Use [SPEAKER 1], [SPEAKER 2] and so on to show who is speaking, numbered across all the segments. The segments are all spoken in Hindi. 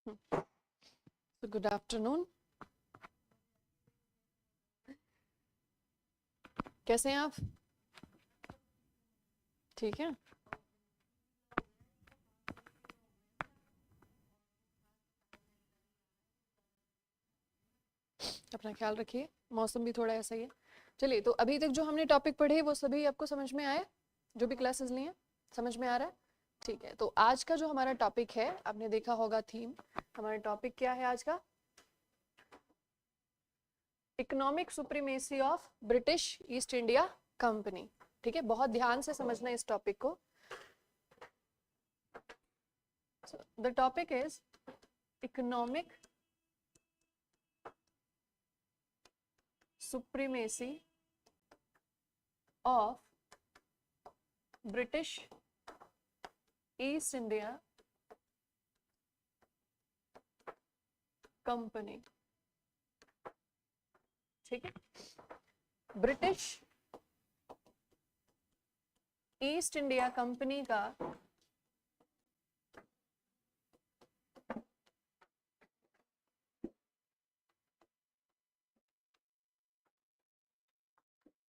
[SPEAKER 1] Good afternoon. कैसे हैं आप? ठीक है। अपना ख्याल रखिए, मौसम भी थोड़ा ऐसा ही है। चलिए, तो अभी तक जो हमने टॉपिक पढ़े वो सभी आपको समझ में आए? जो भी क्लासेस लिए हैं समझ में आ रहा है? ठीक है, तो आज का जो हमारा टॉपिक है, आपने देखा होगा थीम। हमारा टॉपिक क्या है आज का? Economic supremacy of British East India company. ठीक है, बहुत ध्यान से समझना इस टॉपिक को। The topic is economic supremacy of British East India Company। ठीक है, ब्रिटिश ईस्ट इंडिया कंपनी का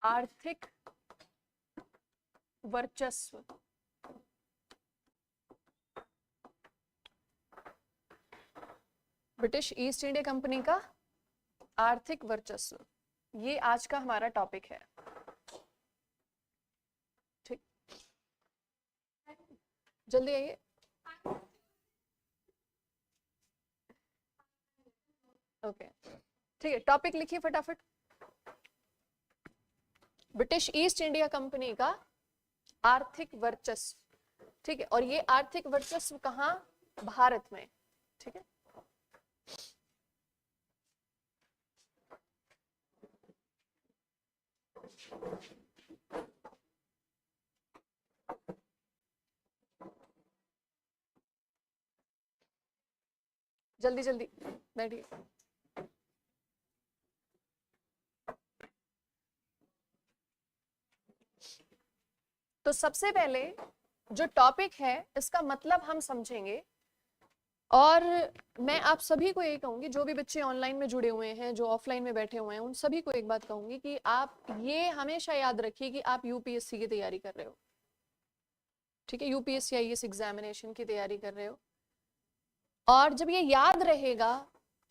[SPEAKER 1] आर्थिक वर्चस्व। ब्रिटिश ईस्ट इंडिया कंपनी का आर्थिक वर्चस्व, ये आज का हमारा टॉपिक है। ठीक, जल्दी आइए। ओके, ठीक है, टॉपिक लिखिए फटाफट। ब्रिटिश ईस्ट इंडिया कंपनी का आर्थिक वर्चस्व। ठीक है, और ये आर्थिक वर्चस्व कहाँ? भारत में। ठीक है, जल्दी जल्दी बैठिए। तो सबसे पहले जो टॉपिक है इसका मतलब हम समझेंगे, और मैं आप सभी को ये कहूंगी, जो भी बच्चे ऑनलाइन में जुड़े हुए हैं, जो ऑफलाइन में बैठे हुए हैं, उन सभी को एक बात कहूंगी कि आप ये हमेशा याद रखिए कि आप यूपीएससी की तैयारी कर रहे हो। ठीक है, यूपीएससी आईएएस एग्जामिनेशन की तैयारी कर रहे हो, और जब ये याद रहेगा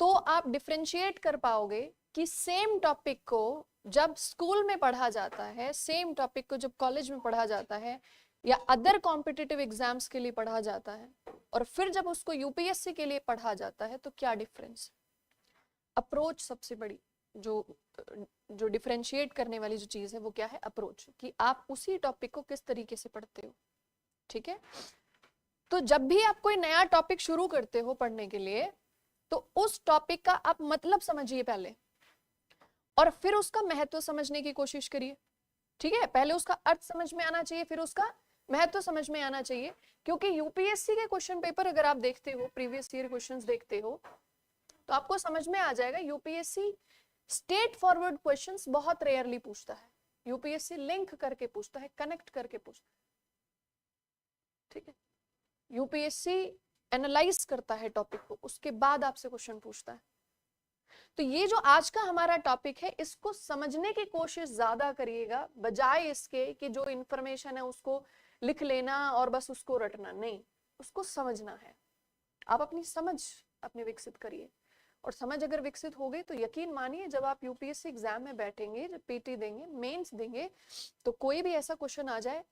[SPEAKER 1] तो आप डिफरेंशिएट कर पाओगे कि सेम टॉपिक को जब स्कूल में पढ़ा जाता है, सेम टॉपिक को जब कॉलेज में पढ़ा जाता है, या अदर कॉम्पिटिटिव एग्जाम्स के लिए पढ़ा जाता है, और फिर जब उसको यूपीएससी के लिए पढ़ा जाता है, तो क्या डिफरेंस। अप्रोच सबसे बड़ी जो डिफरेंशिएट करने वाली जो चीज है वो क्या है? अप्रोच, कि आप उसी टॉपिक को किस तरीके से पढ़ते हो। ठीक है, तो जब भी आप कोई नया टॉपिक शुरू करते हो पढ़ने के लिए, तो उस टॉपिक का आप मतलब समझिए पहले, और फिर उसका महत्व समझने की कोशिश करिए। ठीक है, पहले उसका अर्थ समझ में आना चाहिए, फिर उसका महत्व समझ में आना चाहिए। क्योंकि यूपीएससी के क्वेश्चन पेपर अगर आप देखते हो, प्रीवियस ईयर क्वेश्चंस देखते हो, तो आपको समझ में आ जाएगा यूपीएससी स्ट्रेट फॉरवर्ड क्वेश्चंस बहुत रेयरली पूछता है। यूपीएससी लिंक करके पूछता है, कनेक्ट करके पूछता है। ठीक है, यूपीएससी एनालाइज करता है टॉपिक को, उसके बाद आपसे क्वेश्चन पूछता है। तो ये जो आज का हमारा टॉपिक है, इसको समझने की कोशिश ज्यादा करिएगा, बजाय इसके कि जो इंफॉर्मेशन है उसको लिख लेना और बस उसको रटना। नहीं, उसको समझना है। आप अपनी समझ अपने विकसित करिए, और समझ अगर विकसित हो गई तो यकीन मानिए जब आप यूपीएससी एग्जाम में बैठेंगे, जब पीटी देंगे, मेंस देंगे, तो कोई भी ऐसा क्वेश्चन आ जाए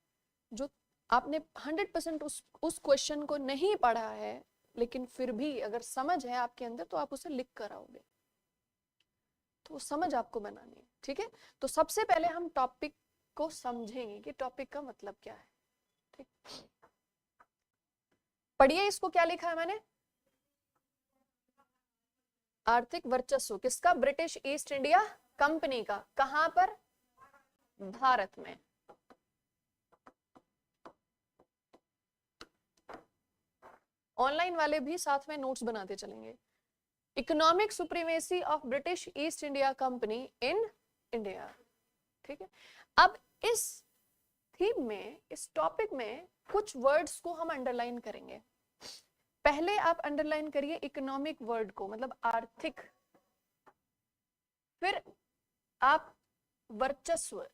[SPEAKER 1] जो आपने 100% उस क्वेश्चन को नहीं पढ़ा है, लेकिन फिर भी अगर समझ है आपके अंदर, तो आप उसे लिख कर आओगे। तो वो समझ आपको बनानी है। ठीक है, तो सबसे पहले हम टॉपिक को समझेंगे कि टॉपिक का मतलब क्या है। ठीक, पढ़िए इसको, क्या लिखा है मैंने? आर्थिक वर्चस्व किसका? ब्रिटिश ईस्ट इंडिया कंपनी का। कहां पर? भारत में। ऑनलाइन वाले भी साथ में नोट्स बनाते चलेंगे। Economic supremacy of British East India company in India. ठीक है, अब इस थीम में, इस टॉपिक में कुछ वर्ड्स को हम अंडरलाइन करेंगे। पहले आप अंडरलाइन करिए इकोनॉमिक वर्ड को, मतलब आर्थिक, फिर आप वर्चस्व,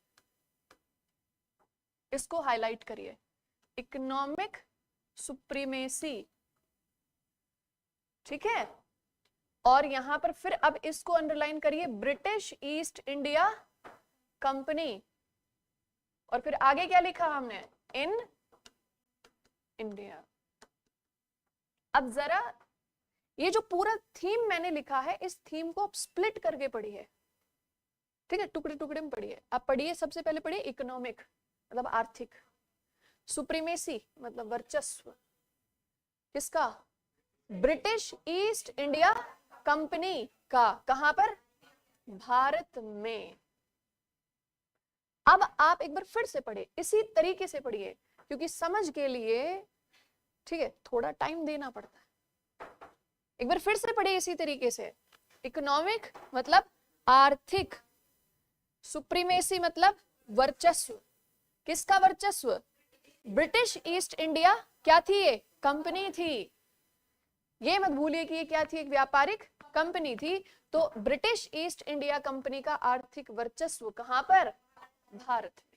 [SPEAKER 1] इसको हाईलाइट करिए, इकोनॉमिक सुप्रीमेसी, ठीक है। और यहां पर फिर अब इसको अंडरलाइन करिए, ब्रिटिश ईस्ट इंडिया कंपनी, और फिर आगे क्या लिखा हमने, इन इंडिया। अब जरा ये जो पूरा थीम मैंने लिखा है, इस थीम को आप स्प्लिट करके पढ़िए, ठीक है, टुकड़े टुकड़े में पढ़िए। आप पढ़िए, सबसे पहले पढ़िए इकोनॉमिक मतलब आर्थिक, सुप्रीमेसी मतलब वर्चस्व, किसका, ब्रिटिश ईस्ट इंडिया कंपनी का, कहां पर, भारत में। अब आप एक बार फिर से पढ़े, इसी तरीके से पढ़िए, क्योंकि समझ के लिए, ठीक है, थोड़ा टाइम देना पड़ता है। एक बार फिर से पढ़िए इसी तरीके से, इकोनॉमिक मतलब आर्थिक, सुप्रीमेसी मतलब वर्चस्व, किसका वर्चस्व, ब्रिटिश ईस्ट इंडिया क्या थी, ये कंपनी थी, ये मत भूलिए कि ये क्या थी, एक व्यापारिक कंपनी थी। तो ब्रिटिश ईस्ट इंडिया कंपनी का आर्थिक वर्चस्व कहां पर, भारत में।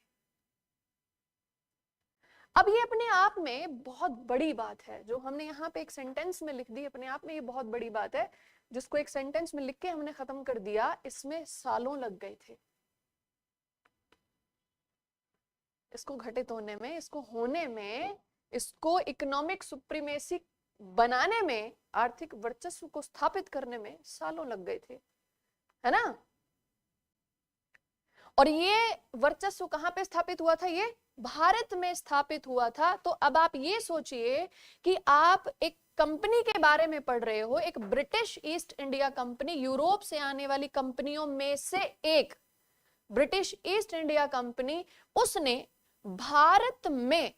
[SPEAKER 1] अब ये अपने आप में बहुत बड़ी बात है, जो हमने यहाँ पे एक सेंटेंस में लिख दी, अपने आप में ये बहुत बड़ी बात है, जिसको एक सेंटेंस में लिख के हमने खत्म कर दिया, इसमें सालों लग गए थे, इसको घटित होने में, इसको होने में, इसको इकोनॉमिक सुप्रीमेसी बनाने में, आर्थिक वर्चस्व को स्थापित करने में सालों लग गए थे, है ना। और ये वर्चस्व कहां पे स्थापित हुआ था, ये भारत में स्थापित हुआ था। तो अब आप ये सोचिए कि आप एक कंपनी के बारे में पढ़ रहे हो, एक British East India company, Europe से आने वाली कंपनियों में से एक ब्रिटिश ईस्ट इंडिया कंपनी, उसने भारत में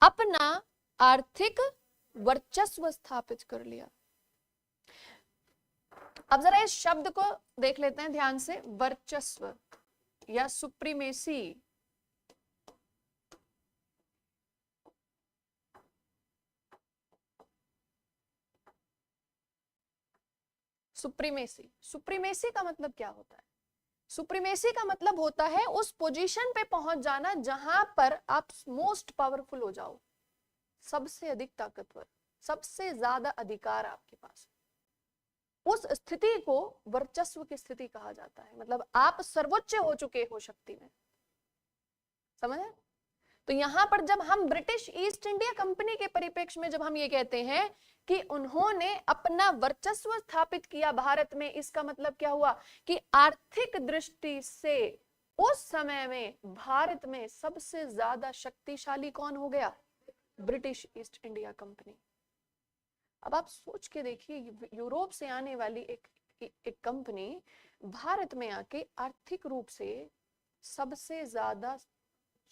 [SPEAKER 1] अपना आर्थिक वर्चस्व स्थापित कर लिया। अब जरा इस शब्द को देख लेते हैं ध्यान से, वर्चस्व या सुप्रीमेसी। सुप्रीमेसी का मतलब क्या होता है, सुप्रीमेसी का मतलब होता है उस पोजीशन पे पहुंच जाना जहां पर आप मोस्ट पावरफुल हो जाओ, सबसे अधिक ताकतवर, सबसे ज्यादा अधिकार आपके पास, उस स्थिति को वर्चस्व की स्थिति कहा जाता है। मतलब आप सर्वोच्च हो चुके हो शक्ति में, समझे। तो यहां पर जब हम ब्रिटिश ईस्ट इंडिया कंपनी के परिप्रेक्ष्य में जब हम ये कहते हैं कि उन्होंने अपना वर्चस्व स्थापित किया भारत में, इसका मतलब क्या हुआ कि आर्थिक दृष्टि से उस समय में भारत में सबसे ज्यादा शक्तिशाली कौन हो गया, ब्रिटिश ईस्ट इंडिया कंपनी। अब आप सोच के देखिए, यूरोप से आने वाली एक कंपनी भारत में आके आर्थिक रूप से सबसे ज्यादा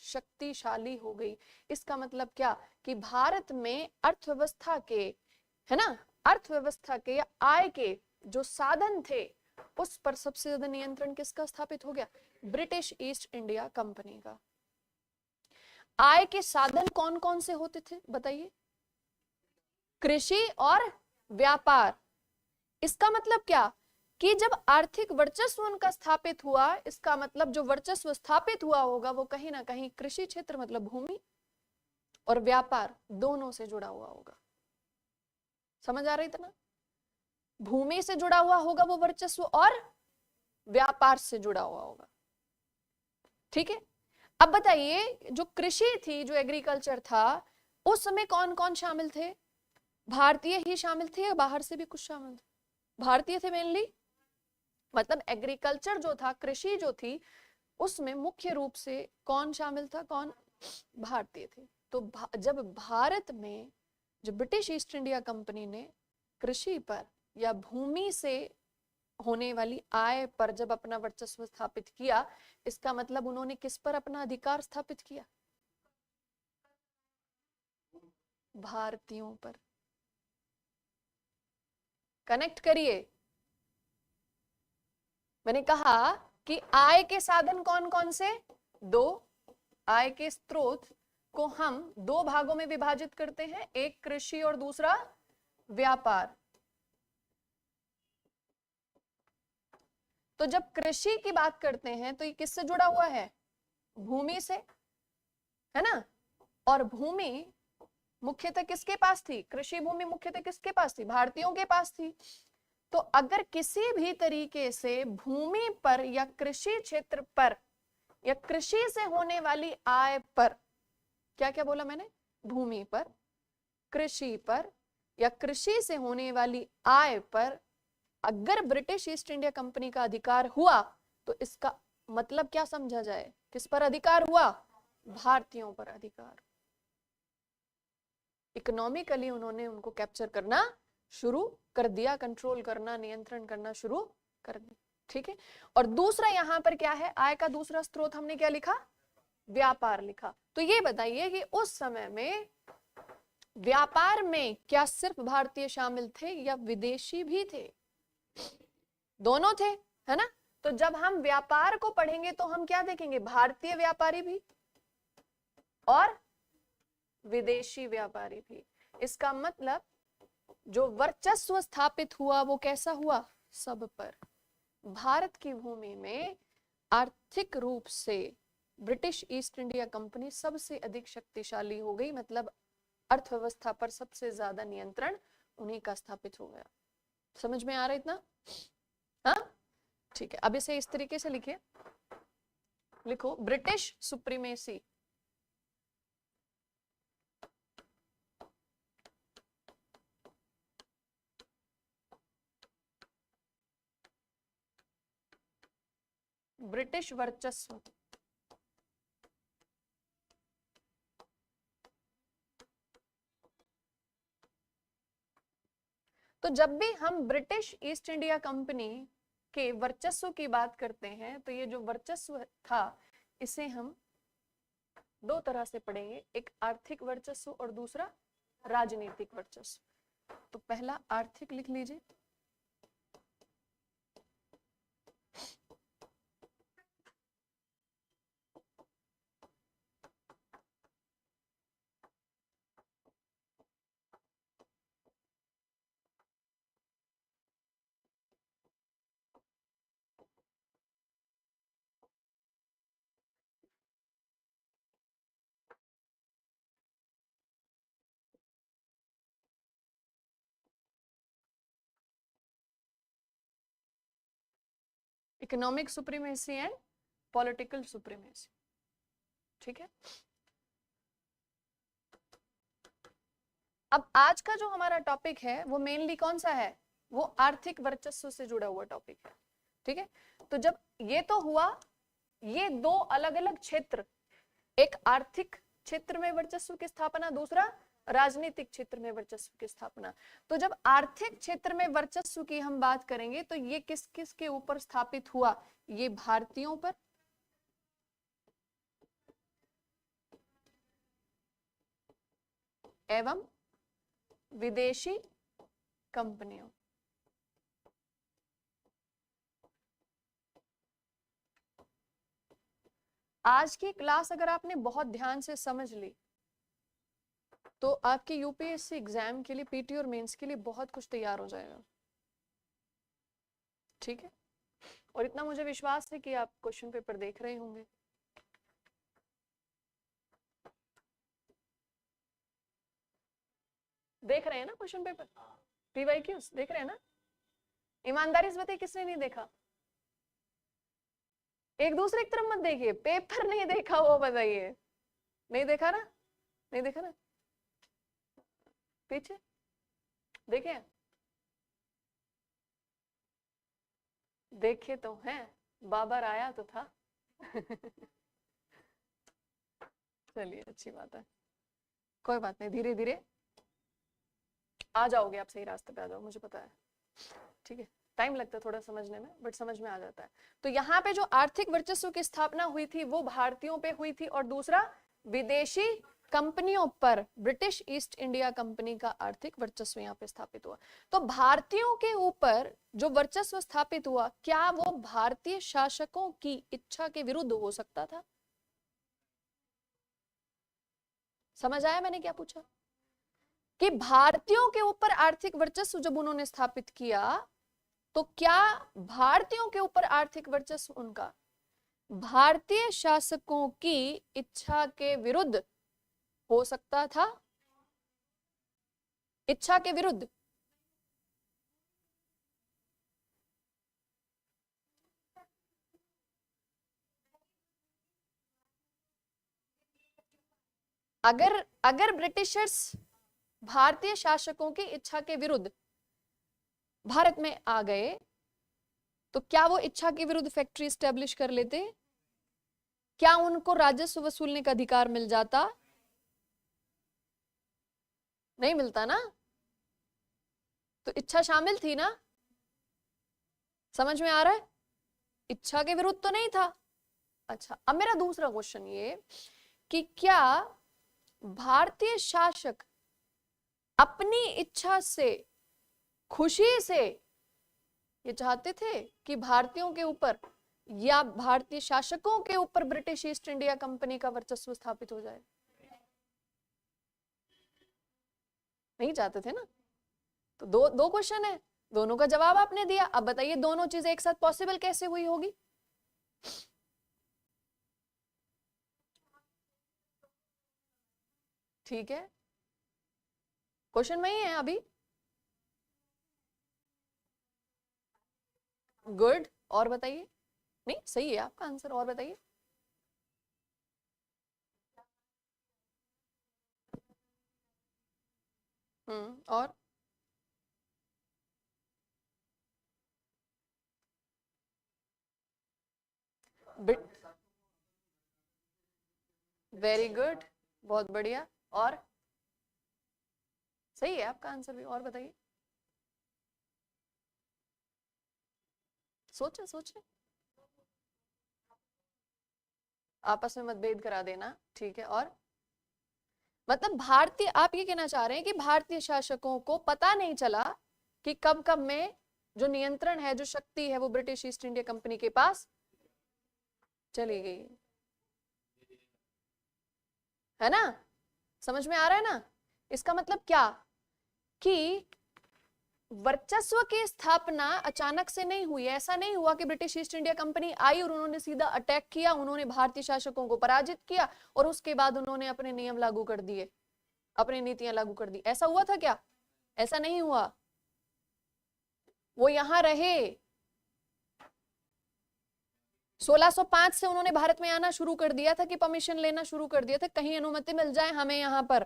[SPEAKER 1] शक्तिशाली हो गई। इसका मतलब क्या कि भारत में अर्थव्यवस्था के, है ना, अर्थव्यवस्था के या आय के जो साधन थे, उस पर सबसे ज्यादा नियंत्रण किसका स्थापित हो गया, ब्रिटिश ईस्ट इंडिया कंपनी का। आय के साधन कौन कौन से होते थे बताइए, कृषि और व्यापार। इसका मतलब क्या कि जब आर्थिक वर्चस्व उनका स्थापित हुआ, इसका मतलब जो वर्चस्व स्थापित हुआ होगा वो कहीं ना कहीं कृषि क्षेत्र मतलब भूमि और व्यापार दोनों से जुड़ा हुआ होगा। समझ आ रहा है इतना, भूमि से जुड़ा हुआ होगा वो वर्चस्व और व्यापार से जुड़ा हुआ होगा, ठीक है। अब बताइए, जो कृषि थी, जो एग्रीकल्चर था, उस समय कौन कौन शामिल थे, भारतीय ही शामिल थे या बाहर से भी कुछ शामिल थे, भारतीय थे मेनली। मतलब एग्रीकल्चर जो था, कृषि जो थी, उसमें मुख्य रूप से कौन शामिल था, कौन, भारतीय थे। तो जब भारत में, जब ब्रिटिश ईस्ट इंडिया कंपनी ने कृषि पर या भूमि से होने वाली आय पर जब अपना वर्चस्व स्थापित किया, इसका मतलब उन्होंने किस पर अपना अधिकार स्थापित किया, भारतीयों पर। कनेक्ट करिए, मैंने कहा कि आय के साधन कौन कौन से, दो आय के स्रोत, को हम दो भागों में विभाजित करते हैं, एक कृषि और दूसरा व्यापार। तो जब कृषि की बात करते हैं तो ये किससे जुड़ा हुआ है? भूमि से, है ना। और भूमि मुख्यतः किसके पास थी? कृषि भूमि मुख्यतः किसके पास थी? भारतीयों के पास थी। तो अगर किसी भी तरीके से भूमि पर या कृषि क्षेत्र पर या कृषि से होने वाली आय पर, क्या क्या बोला मैंने? भूमि पर, कृषि पर या कृषि से होने वाली आय पर अगर ब्रिटिश ईस्ट इंडिया कंपनी का अधिकार हुआ तो इसका मतलब क्या समझा जाए? किस पर अधिकार हुआ? भारतीयों पर अधिकार। इकोनॉमिकली उन्होंने उनको कैप्चर करना शुरू कर दिया, कंट्रोल करना, नियंत्रण करना शुरू कर दिया। ठीक है। और दूसरा यहां पर क्या है? आय का दूसरा स्रोत हमने क्या लिखा? व्यापार लिखा। तो ये बताइए कि उस समय में व्यापार में क्या सिर्फ भारतीय शामिल थे या विदेशी भी थे? दोनों थे, है ना। तो जब हम व्यापार को पढ़ेंगे तो हम क्या देखेंगे? भारतीय व्यापारी भी और विदेशी व्यापारी भी। इसका मतलब जो वर्चस्व स्थापित हुआ वो कैसा हुआ? सब पर। भारत की भूमि में आर्थिक रूप से ब्रिटिश ईस्ट इंडिया कंपनी सबसे अधिक शक्तिशाली हो गई, मतलब अर्थव्यवस्था पर सबसे ज्यादा नियंत्रण उन्हीं का स्थापित हो गया। समझ में आ रहा है इतना? हाँ, ठीक है। अब इसे इस तरीके से लिखिए, लिखो ब्रिटिश सुप्रीमेसी। ब्रिटिश वर्चस्व। तो जब भी हम ब्रिटिश ईस्ट इंडिया कंपनी के वर्चस्व की बात करते हैं तो ये जो वर्चस्व था इसे हम दो तरह से पढ़ेंगे, एक आर्थिक वर्चस्व और दूसरा राजनीतिक वर्चस्व। तो पहला आर्थिक लिख लीजिए। Economic supremacy and political supremacy. ठीक है। अब आज का जो हमारा टॉपिक है वो मेनली कौन सा है? वो आर्थिक वर्चस्व से जुड़ा हुआ टॉपिक है। ठीक है। तो जब ये तो हुआ, ये दो अलग अलग क्षेत्र, एक आर्थिक क्षेत्र में वर्चस्व की स्थापना, दूसरा राजनीतिक क्षेत्र में वर्चस्व की स्थापना। तो जब आर्थिक क्षेत्र में वर्चस्व की हम बात करेंगे तो ये किस किस के ऊपर स्थापित हुआ? ये भारतीयों पर एवं विदेशी कंपनियों। आज की क्लास अगर आपने बहुत ध्यान से समझ ली तो आपके यूपीएससी एग्जाम के लिए, पीटी और मेंस के लिए बहुत कुछ तैयार हो जाएगा। ठीक है। और इतना मुझे विश्वास है कि आप क्वेश्चन पेपर देख रहे होंगे। देख रहे हैं ना क्वेश्चन पेपर? पीवाईक्यूज देख रहे हैं ना? ईमानदारी से बताइए किसने नहीं देखा? एक दूसरे की तरफ मत देखिए, पेपर नहीं देखा वो बताइए। नहीं देखा ना? नहीं देखा ना? पीछे देखे? देखे तो हैं, बाबर आया तो था। चलिए अच्छी बात है, कोई बात नहीं, धीरे धीरे आ जाओगे आप, सही रास्ते पे आ जाओ, मुझे पता है। ठीक है, टाइम लगता है थोड़ा समझने में, बट समझ में आ जाता है। तो यहाँ पे जो आर्थिक वर्चस्व की स्थापना हुई थी वो भारतीयों पे हुई थी, और दूसरा विदेशी कंपनियों पर ब्रिटिश ईस्ट इंडिया कंपनी का आर्थिक वर्चस्व यहाँ पे स्थापित हुआ। तो भारतीयों के ऊपर जो वर्चस्व स्थापित हुआ, क्या वो भारतीय शासकों की इच्छा के विरुद्ध हो सकता था? समझ आया मैंने क्या पूछा? कि भारतीयों के ऊपर आर्थिक वर्चस्व जब उन्होंने स्थापित किया, तो क्या भारतीयों के ऊपर आर्थिक वर्चस्व उनका भारतीय शासकों की इच्छा के विरुद्ध हो सकता था? इच्छा के विरुद्ध। अगर अगर ब्रिटिशर्स भारतीय शासकों की इच्छा के विरुद्ध भारत में आ गए, तो क्या वो इच्छा के विरुद्ध फैक्ट्री स्टैब्लिश कर लेते? क्या उनको राजस्व वसूलने का अधिकार मिल जाता? नहीं मिलता ना। तो इच्छा शामिल थी ना? समझ में आ रहा है? इच्छा के विरुद्ध तो नहीं था। अच्छा, अब मेरा दूसरा क्वेश्चन ये कि क्या भारतीय शासक अपनी इच्छा से, खुशी से ये चाहते थे कि भारतीयों के ऊपर या भारतीय शासकों के ऊपर ब्रिटिश ईस्ट इंडिया कंपनी का वर्चस्व स्थापित हो जाए? नहीं चाहते थे ना। तो दो क्वेश्चन है, दोनों का जवाब आपने दिया। अब बताइए दोनों चीज एक साथ पॉसिबल कैसे हुई होगी? ठीक है, क्वेश्चन वही है अभी। गुड, और बताइए। नहीं सही है आपका आंसर, और बताइए। और वेरी गुड, बहुत बढ़िया। और सही है आपका आंसर भी, और बताइए। सोचे सोचे, आपस में मतभेद करा देना, ठीक है। और मतलब भारतीय, आप ये कहना चाह रहे हैं कि भारतीय शासकों को पता नहीं चला कि कब कब में जो नियंत्रण है, जो शक्ति है, वो ब्रिटिश ईस्ट इंडिया कंपनी के पास चली गई, है ना? समझ में आ रहा है ना? इसका मतलब क्या कि वर्चस्व की स्थापना अचानक से नहीं हुई। ऐसा नहीं हुआ कि ब्रिटिश ईस्ट इंडिया कंपनी आई और उन्होंने सीधा अटैक किया, उन्होंने भारतीय शासकों को पराजित किया और उसके बाद उन्होंने अपने नियम लागू कर दिए, अपनी नीतियां लागू कर दी। ऐसा हुआ था क्या? ऐसा नहीं हुआ। वो यहां रहे। 1605 से उन्होंने भारत में आना शुरू कर दिया था कि परमिशन लेना शुरू कर दिया था, कहीं अनुमति मिल जाए हमें यहाँ पर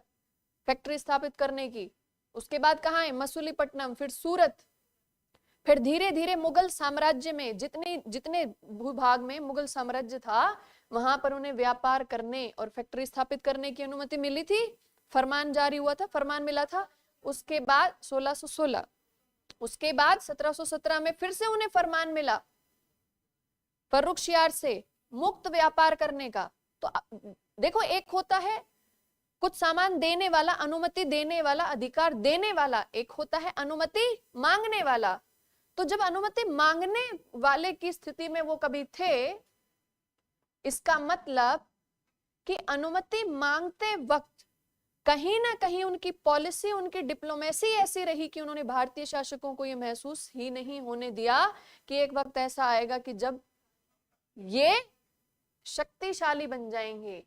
[SPEAKER 1] फैक्ट्री स्थापित करने की। उसके बाद कहाँ है? मसूलीपट्टनम, फिर सूरत, फिर धीरे धीरे मुगल साम्राज्य में जितने जितने भूभाग में मुगल साम्राज्य था, वहां पर उन्हें व्यापार करने और फैक्ट्री स्थापित करने की अनुमति मिली थी। फरमान जारी हुआ था, फरमान मिला था। उसके बाद 1616, उसके बाद 1717 में फिर से उन्हें फरमान मिला फर्रुखशियार से मुक्त व्यापार करने का। तो देखो, एक होता है कुछ सामान देने वाला, अनुमति देने वाला, अधिकार देने वाला, एक होता है अनुमति मांगने वाला। तो जब अनुमति मांगने वाले की स्थिति में वो कभी थे, इसका मतलब कि अनुमति मांगते वक्त कहीं ना कहीं उनकी पॉलिसी, उनकी डिप्लोमेसी ऐसी रही कि उन्होंने भारतीय शासकों को यह महसूस ही नहीं होने दिया कि एक वक्त ऐसा आएगा कि जब ये शक्तिशाली बन जाएंगे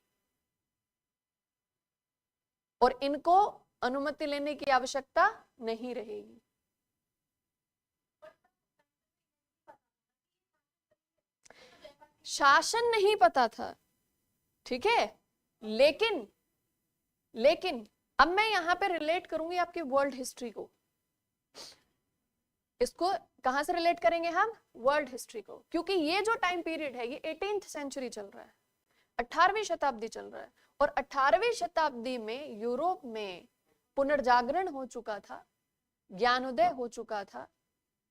[SPEAKER 1] और इनको अनुमति लेने की आवश्यकता नहीं रहेगी। शासन नहीं पता था, ठीक है, लेकिन अब मैं यहां पे रिलेट करूंगी आपकी वर्ल्ड हिस्ट्री को। इसको कहां से रिलेट करेंगे हम? वर्ल्ड हिस्ट्री को, क्योंकि ये जो टाइम पीरियड है ये 18th सेंचुरी चल रहा है, 18वीं शताब्दी चल रहा है। और 18वीं शताब्दी में यूरोप में पुनर्जागरण हो चुका था, ज्ञानोदय हो चुका था,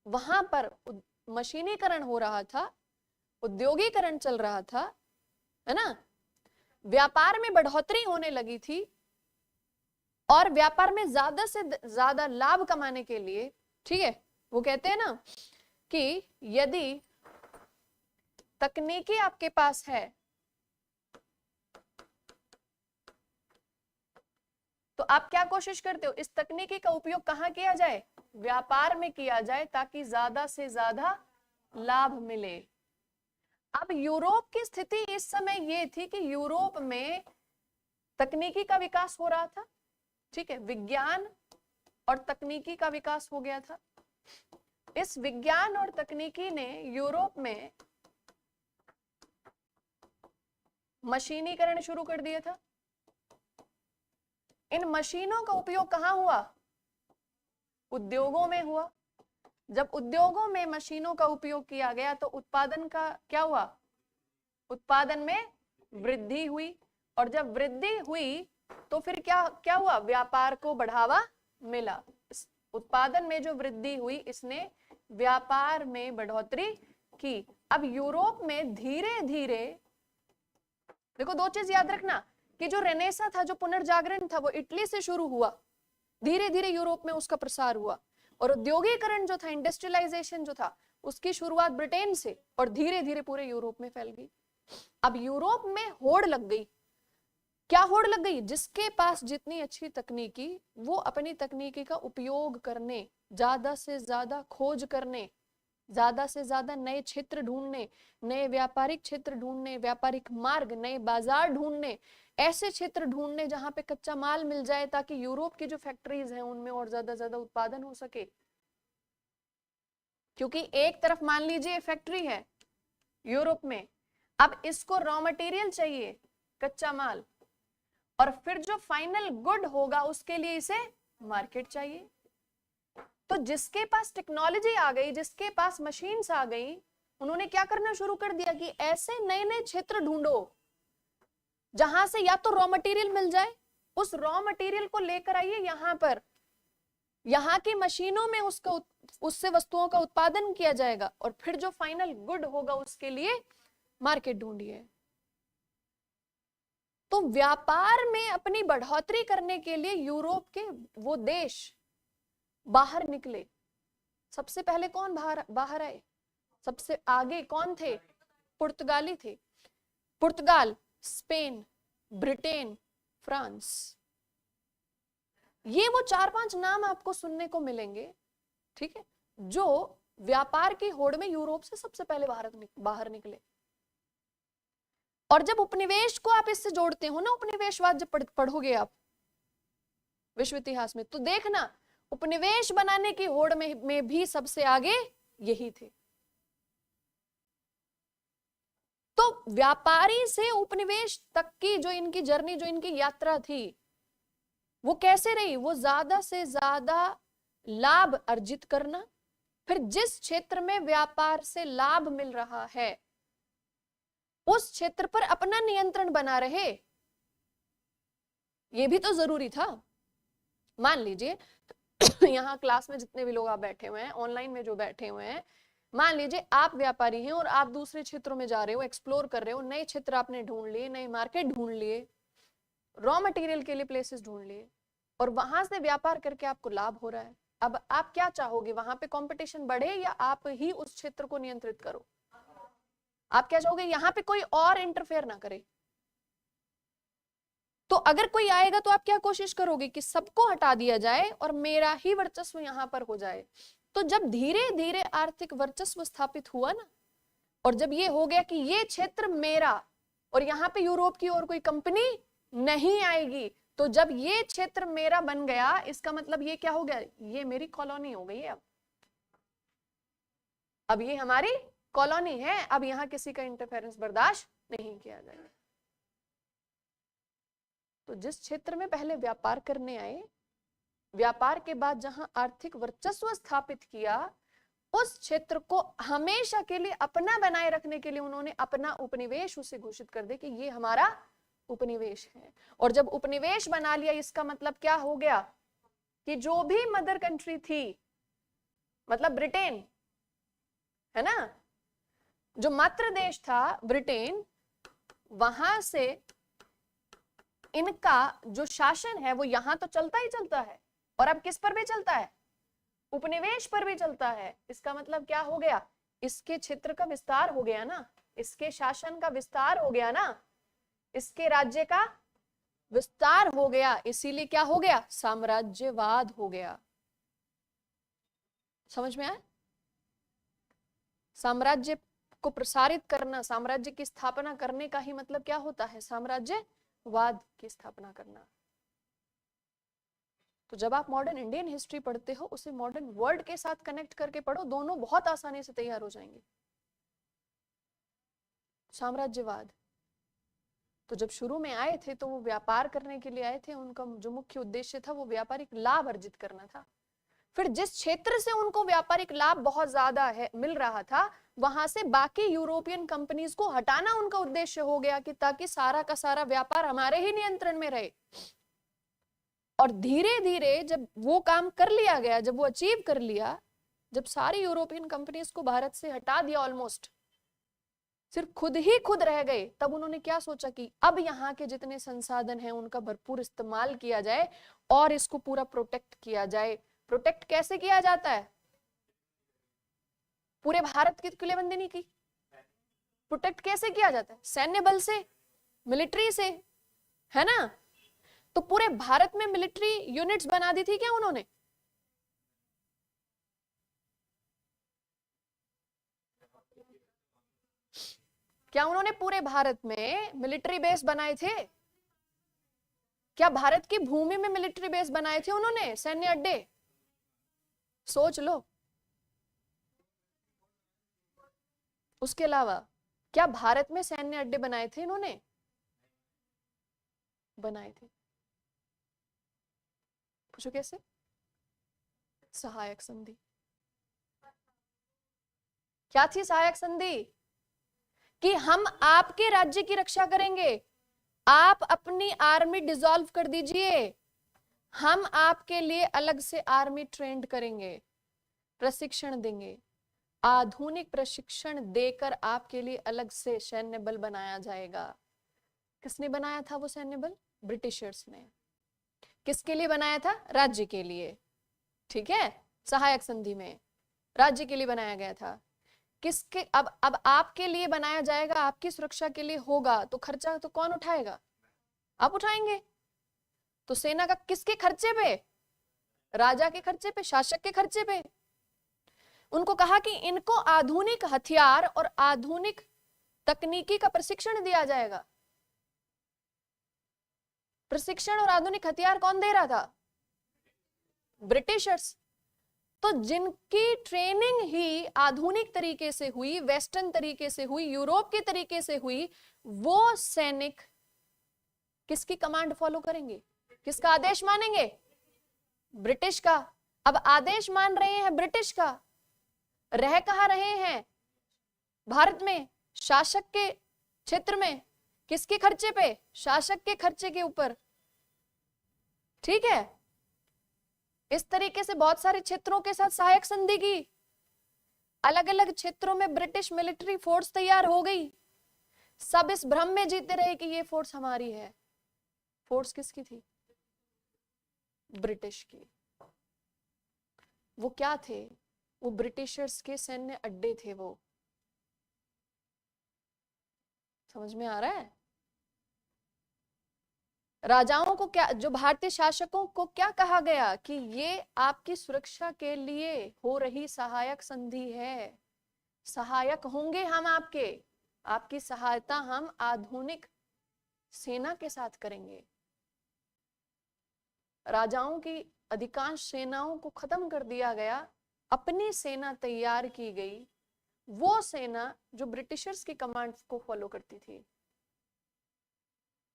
[SPEAKER 1] वहां पर मशीनीकरण हो रहा था, उद्योगीकरण चल रहा था, है ना, व्यापार में बढ़ोतरी होने लगी थी, और व्यापार में ज्यादा से ज्यादा लाभ कमाने के लिए, ठीक है, वो कहते हैं ना कि यदि तकनीकी आपके पास है तो आप क्या कोशिश करते हो, इस तकनीकी का उपयोग कहाँ किया जाए, व्यापार में किया जाए, ताकि ज्यादा से ज्यादा लाभ मिले। अब यूरोप की स्थिति इस समय ये थी कि यूरोप में तकनीकी का विकास हो रहा था, ठीक है, विज्ञान और तकनीकी का विकास हो गया था। इस विज्ञान और तकनीकी ने यूरोप में मशीनीकरण शुरू कर दिया था। इन मशीनों का उपयोग कहां हुआ, उद्योगों में हुआ। जब उद्योगों में मशीनों का उपयोग किया गया तो उत्पादन का क्या हुआ, उत्पादन में वृद्धि हुई, और जब वृद्धि हुई तो फिर क्या क्या हुआ, व्यापार को बढ़ावा मिला। इस उत्पादन में जो वृद्धि हुई इसने व्यापार में बढ़ोतरी की। अब यूरोप में धीरे धीरे, देखो दो चीज याद रखना कि जो रेनेसा था, जो पुनर्जागरण था, वो इटली से शुरू हुआ, धीरे धीरे यूरोप में उसका प्रसार हुआ, और औद्योगिकरण जो था, इंडस्ट्रियलाइजेशन जो था, उसकी शुरुआत ब्रिटेन से और धीरे धीरे पूरे यूरोप में फैल गई। अब यूरोप में होड़ लग गई। क्या होड़ लग गई, जिसके पास जितनी अच्छी तकनीकी, वो अपनी तकनीकी का उपयोग करने, ज्यादा से ज्यादा खोज करने, ज्यादा से ज्यादा नए क्षेत्र ढूंढने, नए व्यापारिक क्षेत्र ढूंढने, व्यापारिक मार्ग, नए बाजार ढूंढने, ऐसे क्षेत्र ढूंढने जहां पे कच्चा माल मिल जाए, ताकि यूरोप की जो फैक्ट्रीज हैं उनमें और ज्यादा उत्पादन हो सके। क्योंकि एक तरफ मान लीजिए फैक्ट्री है यूरोप में, अब इसको रॉ मटेरियल चाहिए, कच्चा माल, और फिर जो फाइनल गुड होगा उसके लिए इसे मार्केट चाहिए। तो जिसके पास टेक्नोलॉजी आ गई, जिसके पास मशीन्स आ गई, उन्होंने क्या करना शुरू कर दिया कि ऐसे नए नए क्षेत्र ढूंढो जहां से या तो रॉ मटेरियल मिल जाए, उस रॉ मटेरियल को लेकर आइए यहां पर, यहाँ की मशीनों में उससे वस्तुओं का उत्पादन किया जाएगा, और फिर जो फाइनल गुड होगा उसके लिए मार्केट ढूंढिए। तो व्यापार में अपनी बढ़ोतरी करने के लिए यूरोप के वो देश बाहर निकले। सबसे पहले कौन बाहर आए, सबसे आगे कौन थे, पुर्तगाली थे। पुर्तगाल, स्पेन, ब्रिटेन, फ्रांस, ये वो 4-5 नाम आपको सुनने को मिलेंगे, ठीक है, जो व्यापार की होड़ में यूरोप से सबसे पहले बाहर निकले। और जब उपनिवेश को आप इससे जोड़ते हो ना, उपनिवेशवाद जब पढ़ोगे आप विश्व इतिहास में, तो देखना उपनिवेश बनाने की होड़ में भी सबसे आगे यही थे। तो व्यापारी से उपनिवेश तक की जो इनकी जर्नी, जो इनकी यात्रा थी, वो कैसे रही, वो ज्यादा से ज्यादा लाभ अर्जित करना, फिर जिस क्षेत्र में व्यापार से लाभ मिल रहा है उस क्षेत्र पर अपना नियंत्रण बना रहे, ये भी तो जरूरी था। मान लीजिए यहाँ क्लास में जितने भी लोग आप बैठे हुए हैं, ऑनलाइन में जो बैठे हुए हैं, मान लीजिए आप व्यापारी हैं और आप दूसरे क्षेत्रों में जा रहे हो, एक्सप्लोर कर रहे हो, नए क्षेत्र आपने ढूंढ लिए, नए मार्केट ढूंढ लिए, रॉ मटेरियल के लिए प्लेसेस ढूंढ लिए, और वहां से व्यापार करके आपको लाभ हो रहा है। अब आप क्या चाहोगे, वहां पे कंपटीशन बढ़े या आप ही उस क्षेत्र को नियंत्रित करो? आप क्या चाहोगे, यहाँ पे कोई और इंटरफेयर ना करे। तो अगर कोई आएगा तो आप क्या कोशिश करोगे कि सबको हटा दिया जाए और मेरा ही वर्चस्व यहां पर हो जाए। तो जब धीरे धीरे आर्थिक वर्चस्व स्थापित हुआ ना, और जब ये हो गया कि ये क्षेत्र मेरा और यहाँ पे यूरोप की और कोई कंपनी नहीं आएगी, तो जब ये क्षेत्र मेरा बन गया, इसका मतलब ये क्या हो गया, ये मेरी कॉलोनी हो गई है। अब ये हमारी कॉलोनी है, अब यहाँ किसी का इंटरफेरेंस बर्दाश्त नहीं किया जाएगा। तो जिस क्षेत्र में पहले व्यापार करने आए, व्यापार के बाद जहां आर्थिक वर्चस्व स्थापित किया, उस क्षेत्र को हमेशा के लिए अपना बनाए रखने के लिए उन्होंने अपना उपनिवेश उसे घोषित कर दे कि ये हमारा उपनिवेश है। और जब उपनिवेश बना लिया, इसका मतलब क्या हो गया कि जो भी मदर कंट्री थी, मतलब ब्रिटेन है ना, जो मातृ देश था ब्रिटेन, वहां से इनका जो शासन है वो यहां तो चलता ही चलता है, और अब किस पर भी चलता है, उपनिवेश पर भी चलता है। इसका मतलब क्या हो गया, इसके क्षेत्र का विस्तार हो गया ना, इसके शासन का विस्तार हो गया ना, इसके राज्य का विस्तार हो गया, इसीलिए क्या हो गया? साम्राज्यवाद हो गया। समझ में आया? साम्राज्य को प्रसारित करना, साम्राज्य की स्थापना करने का ही मतलब क्या होता है? साम्राज्यवाद की स्थापना करना। तो जब आप मॉडर्न इंडियन हिस्ट्री पढ़ते हो, उसे मॉडर्न वर्ल्ड के साथ कनेक्ट करके पढ़ो, दोनों बहुत आसानी से तैयार हो जाएंगे। साम्राज्यवाद तो जब शुरू में आए थे तो वो व्यापार करने के लिए आए थे, उनका जो मुख्य उद्देश्य था वो व्यापारिक लाभ अर्जित करना था। फिर जिस क्षेत्र से उनको व्यापारिक लाभ बहुत ज्यादा है मिल रहा था, वहां से बाकी यूरोपियन कंपनीज को हटाना उनका उद्देश्य हो गया, कि ताकि सारा का सारा व्यापार हमारे ही नियंत्रण में रहे। और धीरे धीरे जब वो काम कर लिया गया, जब वो अचीव कर लिया, जब सारी यूरोपियन कंपनीज को भारत से हटा दिया, ऑलमोस्ट सिर्फ खुद ही खुद रह गए, तब उन्होंने क्या सोचा कि अब यहाँ के जितने संसाधन हैं उनका भरपूर इस्तेमाल किया जाए और इसको पूरा प्रोटेक्ट किया जाए। प्रोटेक्ट कैसे किया जाता है? पूरे भारत की किलेबंदी नहीं की। प्रोटेक्ट कैसे किया जाता है? सैन्य बल से, मिलिट्री से, है ना? तो पूरे भारत में मिलिट्री यूनिट्स बना दी थी क्या उन्होंने? क्या उन्होंने पूरे भारत में मिलिट्री बेस बनाए थे? क्या भारत की भूमि में मिलिट्री बेस बनाए थे उन्होंने, सैन्य अड्डे? सोच लो। उसके अलावा क्या भारत में सैन्य अड्डे बनाए थे इन्होंने? बनाए थे। पूछो कैसे? सहायक संधि। क्या थी सहायक संधि? कि हम आपके राज्य की रक्षा करेंगे, आप अपनी आर्मी डिसॉल्व कर दीजिए, हम आपके लिए अलग से आर्मी ट्रेंड करेंगे, प्रशिक्षण देंगे, आधुनिक प्रशिक्षण देकर आपके लिए अलग से सैन्य बल बनाया जाएगा। किसने बनाया था वो सैन्य बल? ब्रिटिशर्स ने। किसके लिए बनाया था? राज्य के लिए। ठीक है, सहायक संधि में राज्य के लिए बनाया गया था। किसके? अब आपके लिए बनाया जाएगा, आपकी सुरक्षा के लिए होगा, तो खर्चा तो कौन उठाएगा? आप उठाएंगे। तो सेना का किसके खर्चे पे? राजा के खर्चे पे, शासक के खर्चे पे। उनको कहा कि इनको आधुनिक हथियार और आधुनिक तकनीकी का प्रशिक्षण दिया जाएगा। प्रशिक्षण और आधुनिक हथियार कौन दे रहा था? ब्रिटिशर्स। तो जिनकी ट्रेनिंग ही आधुनिक तरीके से हुई, वेस्टर्न तरीके से हुई, यूरोप के तरीके से हुई, वो सैनिक किसकी कमांड फॉलो करेंगे? किसका आदेश मानेंगे? ब्रिटिश का। अब आदेश मान रहे हैं ब्रिटिश का, रह कहां रहे हैं? भारत में, शासक के क्षेत्र में। किसके खर्चे पे? शासक के खर्चे के ऊपर। ठीक है, इस तरीके से बहुत सारे क्षेत्रों के साथ सहायक संधि की। अलग अलग क्षेत्रों में ब्रिटिश मिलिट्री फोर्स तैयार हो गई। सब इस भ्रम में जीते रहे कि ये फोर्स हमारी है। फोर्स किसकी थी? ब्रिटिश की। वो क्या थे? वो ब्रिटिशर्स के सैन्य अड्डे थे। वो समझ में आ रहा है? राजाओं को क्या, जो भारतीय शासकों को क्या कहा गया कि ये आपकी सुरक्षा के लिए हो रही सहायक संधि है, सहायक होंगे हम आपके, आपकी सहायता हम आधुनिक सेना के साथ करेंगे। राजाओं की अधिकांश सेनाओं को खत्म कर दिया गया, अपनी सेना तैयार की गई, वो सेना जो ब्रिटिशर्स की कमांड को फॉलो करती थी।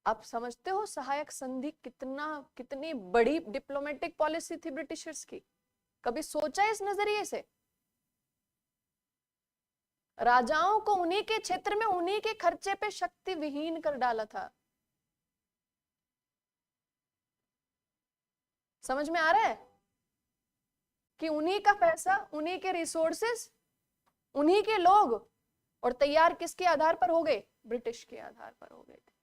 [SPEAKER 1] आप समझते हो सहायक संधि कितनी बड़ी डिप्लोमेटिक पॉलिसी थी ब्रिटिशर्स की? कभी सोचा इस नजरिए से? राजाओं को उन्हीं के क्षेत्र में उन्हीं के खर्चे पे शक्ति विहीन कर डाला था। समझ में आ रहा है कि उन्हीं का पैसा, उन्हीं के रिसोर्सेस, उन्हीं के लोग, और तैयार किसके आधार पर हो गए? ब्रिटिश के आधार पर हो गए थे।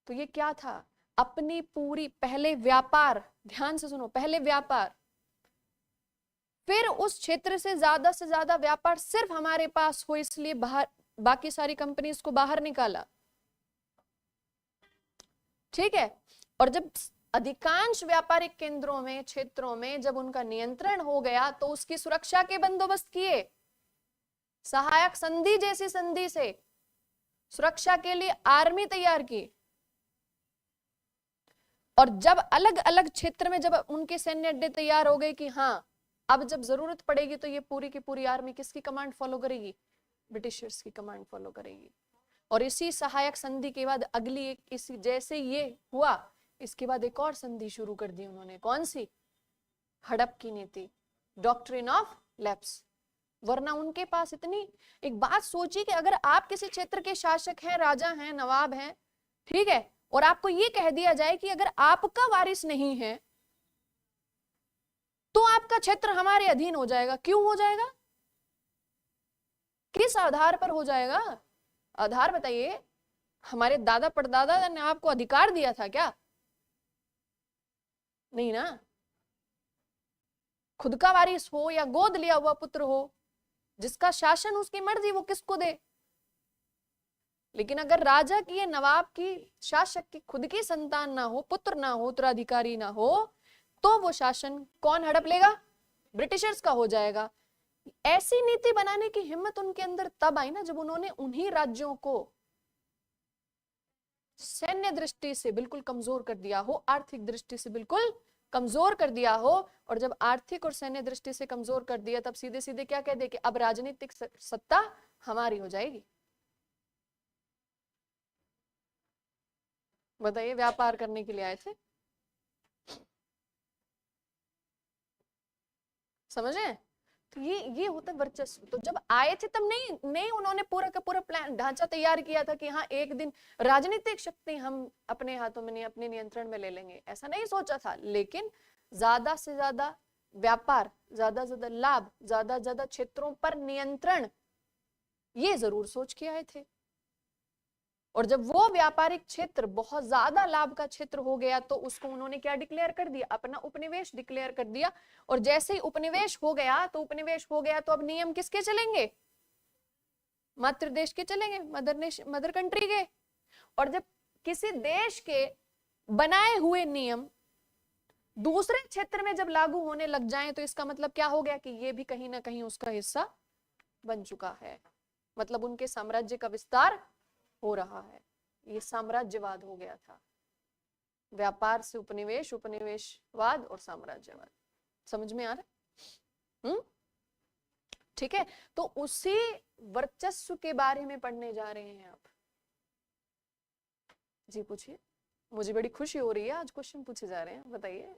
[SPEAKER 1] तो ये क्या था? अपनी पूरी, पहले व्यापार, ध्यान से सुनो, पहले व्यापार, फिर उस क्षेत्र से ज्यादा व्यापार सिर्फ हमारे पास हो, इसलिए बाहर बाकी सारी कंपनीज को बाहर निकाला। ठीक है। और जब अधिकांश व्यापारिक केंद्रों में, क्षेत्रों में जब उनका नियंत्रण हो गया तो उसकी सुरक्षा के बंदोबस्त किए, सहायक संधि जैसी संधि से सुरक्षा के लिए आर्मी तैयार की। और जब अलग अलग क्षेत्र में जब उनके सैन्य अड्डे तैयार हो गए कि हाँ अब जब जरूरत पड़ेगी तो ये पूरी की पूरी आर्मी किसकी कमांड फॉलो करेगी? ब्रिटिशर्स की कमांड फॉलो करेगी। और इसी सहायक संधि के बाद अगली एक, इसी जैसे ये हुआ इसके बाद एक और संधि शुरू कर दी उन्होंने। कौन सी? हड़प की नीति, डॉक्ट्रिन ऑफ लैप्स। वरना उनके पास इतनी, एक बात सोचिए कि अगर आप किसी क्षेत्र के शासक हैं, राजा हैं, नवाब हैं, ठीक है, और आपको ये कह दिया जाए कि अगर आपका वारिस नहीं है तो आपका क्षेत्र हमारे अधीन हो जाएगा। क्यों हो जाएगा? किस आधार पर हो जाएगा? आधार बताइए। हमारे दादा परदादा ने आपको अधिकार दिया था क्या? नहीं ना। खुद का वारिस हो या गोद लिया हुआ पुत्र हो, जिसका शासन उसकी मर्जी, वो किसको दे। लेकिन अगर राजा की या नवाब की, शासक की खुद की संतान ना हो, पुत्र ना हो, उत्तराधिकारी ना हो, तो वो शासन कौन हड़प लेगा? ब्रिटिशर्स का हो जाएगा। ऐसी नीति बनाने की हिम्मत उनके अंदर तब आई ना जब उन्होंने उन्हीं राज्यों को सैन्य दृष्टि से बिल्कुल कमजोर कर दिया हो, आर्थिक दृष्टि से बिल्कुल कमजोर कर दिया हो। और जब आर्थिक और सैन्य दृष्टि से कमजोर कर दिया तब सीधे सीधे क्या कह दे कि अब राजनीतिक सत्ता हमारी हो जाएगी। बताइए, व्यापार करने के लिए आए थे, समझे? तो ये होता है वर्चस्व। तो जब आए थे तब नहीं उन्होंने पूरा का पूरा प्लान, ढांचा तैयार किया था कि हाँ एक दिन राजनीतिक शक्ति हम अपने हाथों में नहीं, अपने नियंत्रण में ले लेंगे, ऐसा नहीं सोचा था। लेकिन ज्यादा से ज्यादा व्यापार, ज्यादा से ज्यादा लाभ, ज्यादा से ज्यादा क्षेत्रों पर नियंत्रण, ये जरूर सोच के आए थे। और जब वो व्यापारिक क्षेत्र बहुत ज्यादा लाभ का क्षेत्र हो गया तो उसको उन्होंने क्या डिक्लेयर कर दिया? अपना उपनिवेश डिक्लेयर कर दिया। और जैसे ही उपनिवेश हो गया तो उपनिवेश हो गया तो अब नियम किसके चलेंगे? मातृ देश के चलेंगे, मदर कंट्री के। और जब किसी देश के बनाए हुए नियम दूसरे क्षेत्र में जब लागू होने लग जाएं तो इसका मतलब क्या हो गया? कि ये भी कहीं ना कहीं उसका हिस्सा बन चुका है। मतलब उनके साम्राज्य का विस्तार हो रहा है। ये साम्राज्यवाद हो गया था। व्यापार से उपनिवेश, उपनिवेशवाद और साम्राज्यवाद। समझ में आ रहा है? ठीक है। तो उसी वर्चस्व के बारे में पढ़ने जा रहे हैं आप। जी पूछिए। मुझे बड़ी खुशी हो रही है, आज क्वेश्चन पूछे जा रहे हैं। बताइए।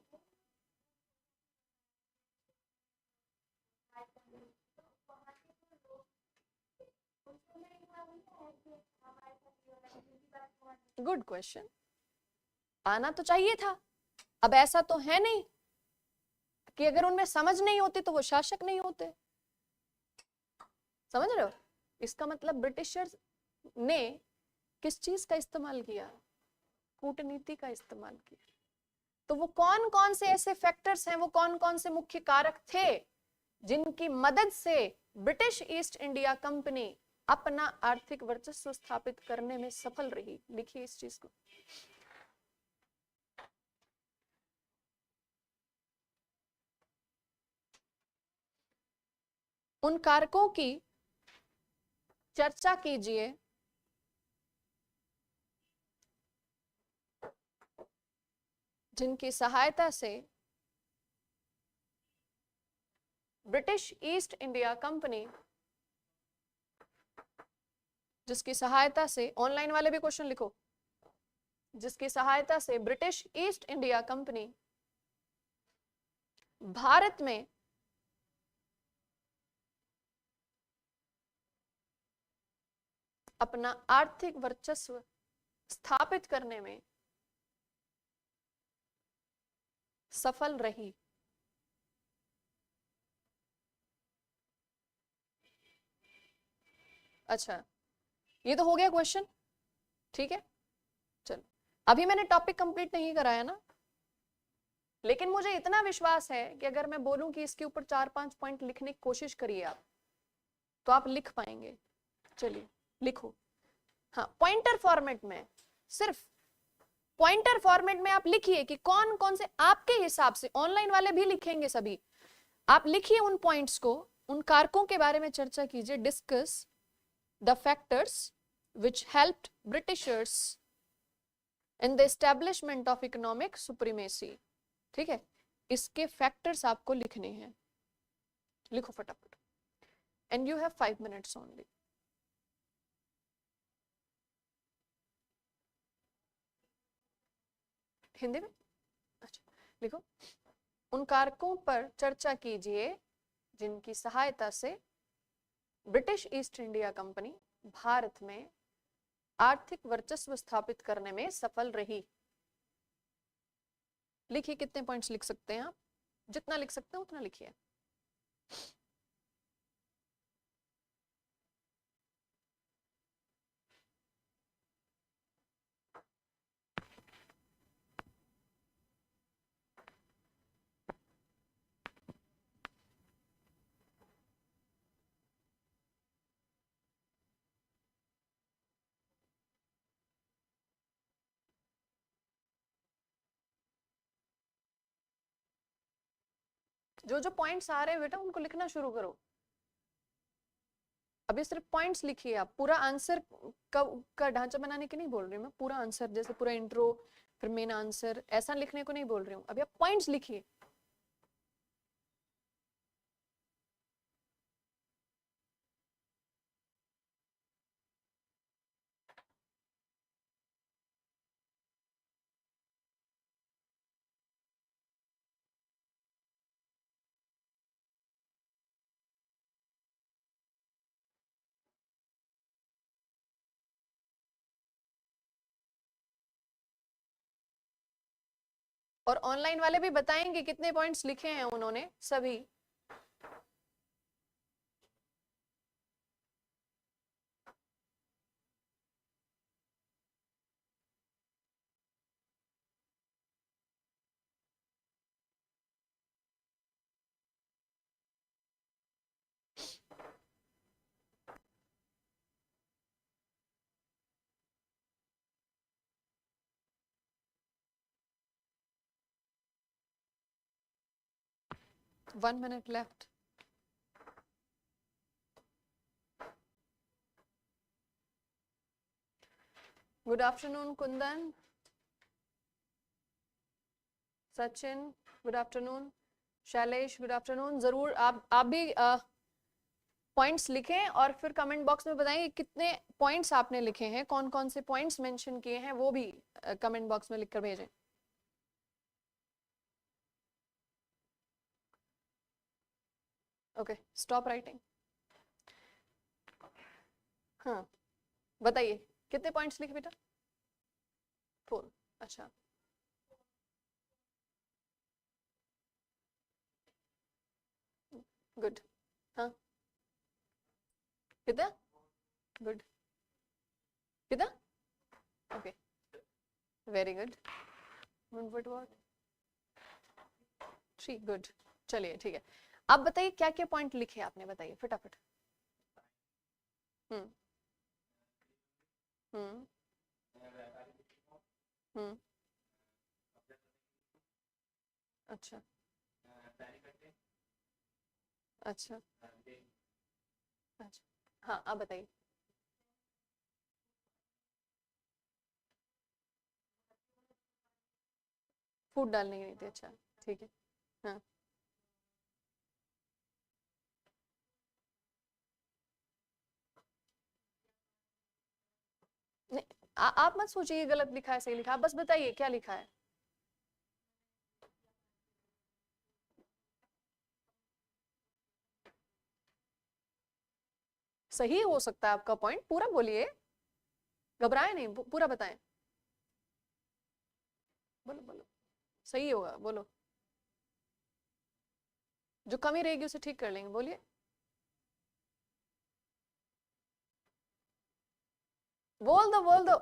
[SPEAKER 1] Good question. आना तो चाहिए था। अब ऐसा तो है नहीं कि अगर उनमें समझ नहीं होती तो वो शासक नहीं होते। समझ रहे हो? इसका मतलब ब्रिटिशर्स ने किस चीज का इस्तेमाल किया? कूटनीति का इस्तेमाल किया। तो वो कौन कौन से ऐसे फैक्टर्स हैं, वो कौन कौन से मुख्य कारक थे जिनकी मदद से ब्रिटिश ईस्ट इंडिया कंपनी अपना आर्थिक वर्चस्व स्थापित करने में सफल रही? लिखिए इस चीज को। उन कारकों की चर्चा कीजिए जिनकी सहायता से ब्रिटिश ईस्ट इंडिया कंपनी, जिसकी सहायता से, ऑनलाइन वाले भी क्वेश्चन लिखो, जिसकी सहायता से British East India company Bharat में अपना आर्थिक वर्चस्व स्थापित करने में सफल रही। अच्छा, ये तो हो गया क्वेश्चन। ठीक है, चलो अभी मैंने टॉपिक कंप्लीट नहीं कराया ना, लेकिन मुझे इतना विश्वास है कि अगर मैं बोलूं कि इसके ऊपर 4-5 पॉइंट लिखने की कोशिश करिए आप, तो आप लिख पाएंगे। चलिए लिखो। हाँ, पॉइंटर फॉर्मेट में सिर्फ पॉइंटर फॉर्मेट में आप लिखिए कि कौन कौन से आपके हिसाब से, ऑनलाइन वाले भी लिखेंगे सभी, आप लिखिए उन पॉइंट्स को, उन कारकों के बारे में चर्चा कीजिए। Discuss the factors which helped Britishers in the establishment of economic supremacy. ठीक है, इसके फैक्टर्स आपको लिखने हैं, लिखो फटाफट। And you have 5 minutes only. Hindi में? अच्छा, लिखो। उन कारकों पर चर्चा कीजिए जिनकी सहायता से British East India company Bharat में आर्थिक वर्चस्व स्थापित करने में सफल रही। लिखिए, कितने पॉइंट्स लिख सकते हैं आप? जितना लिख सकते हैं उतना लिखिए। जो जो पॉइंट्स आ रहे हैं बेटा उनको लिखना शुरू करो। अभी सिर्फ पॉइंट्स लिखिए, आप पूरा आंसर का ढांचा बनाने के नहीं बोल रही हूँ मैं, पूरा आंसर जैसे पूरा इंट्रो फिर मेन आंसर ऐसा लिखने को नहीं बोल रही हूँ, अभी आप पॉइंट्स लिखिए। और ऑनलाइन वाले भी बताएंगे कितने पॉइंट्स लिखे हैं उन्होंने सभी। One minute left. Good afternoon, Kundan. Sachin, good afternoon. Shailesh, good afternoon. जरूर आप भी पॉइंट्स लिखें और फिर कमेंट बॉक्स में बताएं कितने पॉइंट्स आपने लिखे हैं, कौन कौन से पॉइंट्स मेंशन किए हैं वो भी कमेंट बॉक्स में लिखकर भेजें। Okay, stop writing. हाँ, बताइए कितने पॉइंट्स लिखे बेटा? 4। अच्छा, गुड। हाँ, कितना? गुड, कितना? Okay, very good. What 3, good. चलिए ठीक है, अब बताइए क्या क्या पॉइंट लिखे आपने, बताइए फटाफट। हम्म हम्म हम्म अच्छा अच्छा अच्छा, हाँ अब बताइए। फूड डालने की नहीं थी, अच्छा ठीक है। हाँ, नहीं आप मत सोचिए गलत लिखा है सही लिखा है, बस बताइए क्या लिखा है। सही हो सकता है आपका पॉइंट, पूरा बोलिए, घबराए नहीं, पूरा बताएं। बोलो बोलो, सही होगा, बोलो। जो कमी रहेगी उसे ठीक कर लेंगे, बोलिए। बोल दो बोल दो,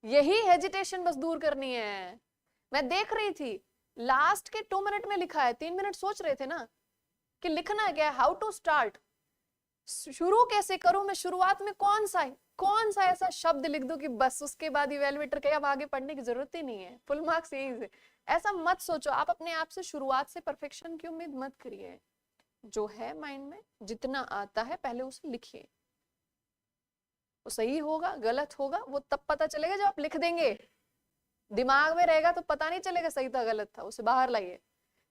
[SPEAKER 1] यही हेजिटेशन बस दूर करनी है। मैं देख रही थी लास्ट के 2 मिनट में लिखा है, 3 मिनट सोच रहे थे ना कि लिखना क्या है, हाउ टू स्टार्ट। शुरू कैसे करूं मैं, शुरुआत में कौन सा ऐसा शब्द लिख दूं कि बस उसके बाद इवेलुएटर कहे अब आगे पढ़ने की जरूरत ही नहीं है, फुल मार्क्स यही से। ऐसा मत सोचो, आप अपने आप से शुरुआत से परफेक्शन की उम्मीद मत करिए। जो है माइंड में जितना आता है पहले उसे लिखिए। वो सही होगा गलत होगा वो तब पता चलेगा जब आप लिख देंगे। दिमाग में रहेगा तो पता नहीं चलेगा सही था गलत था, उसे बाहर लाइए।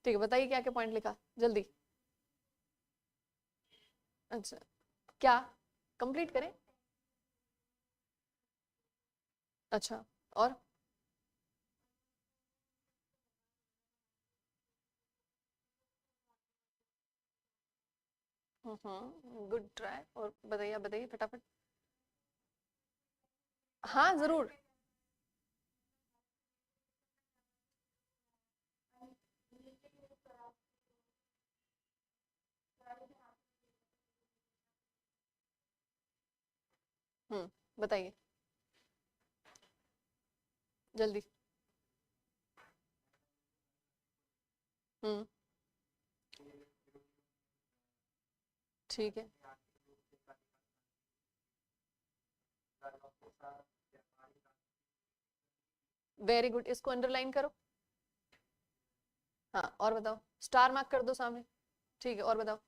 [SPEAKER 1] ठीक है, बताइए क्या क्या पॉइंट लिखा जल्दी। अच्छा, क्या कंप्लीट करें? अच्छा, और गुड ट्राई। और बताइए बताइए फटाफट। हाँ जरूर। बताइए जल्दी। हम्म, ठीक है, वेरी गुड, इसको अंडरलाइन करो। हाँ, और बताओ, स्टार मार्क कर दो सामने। ठीक है, और बताओ।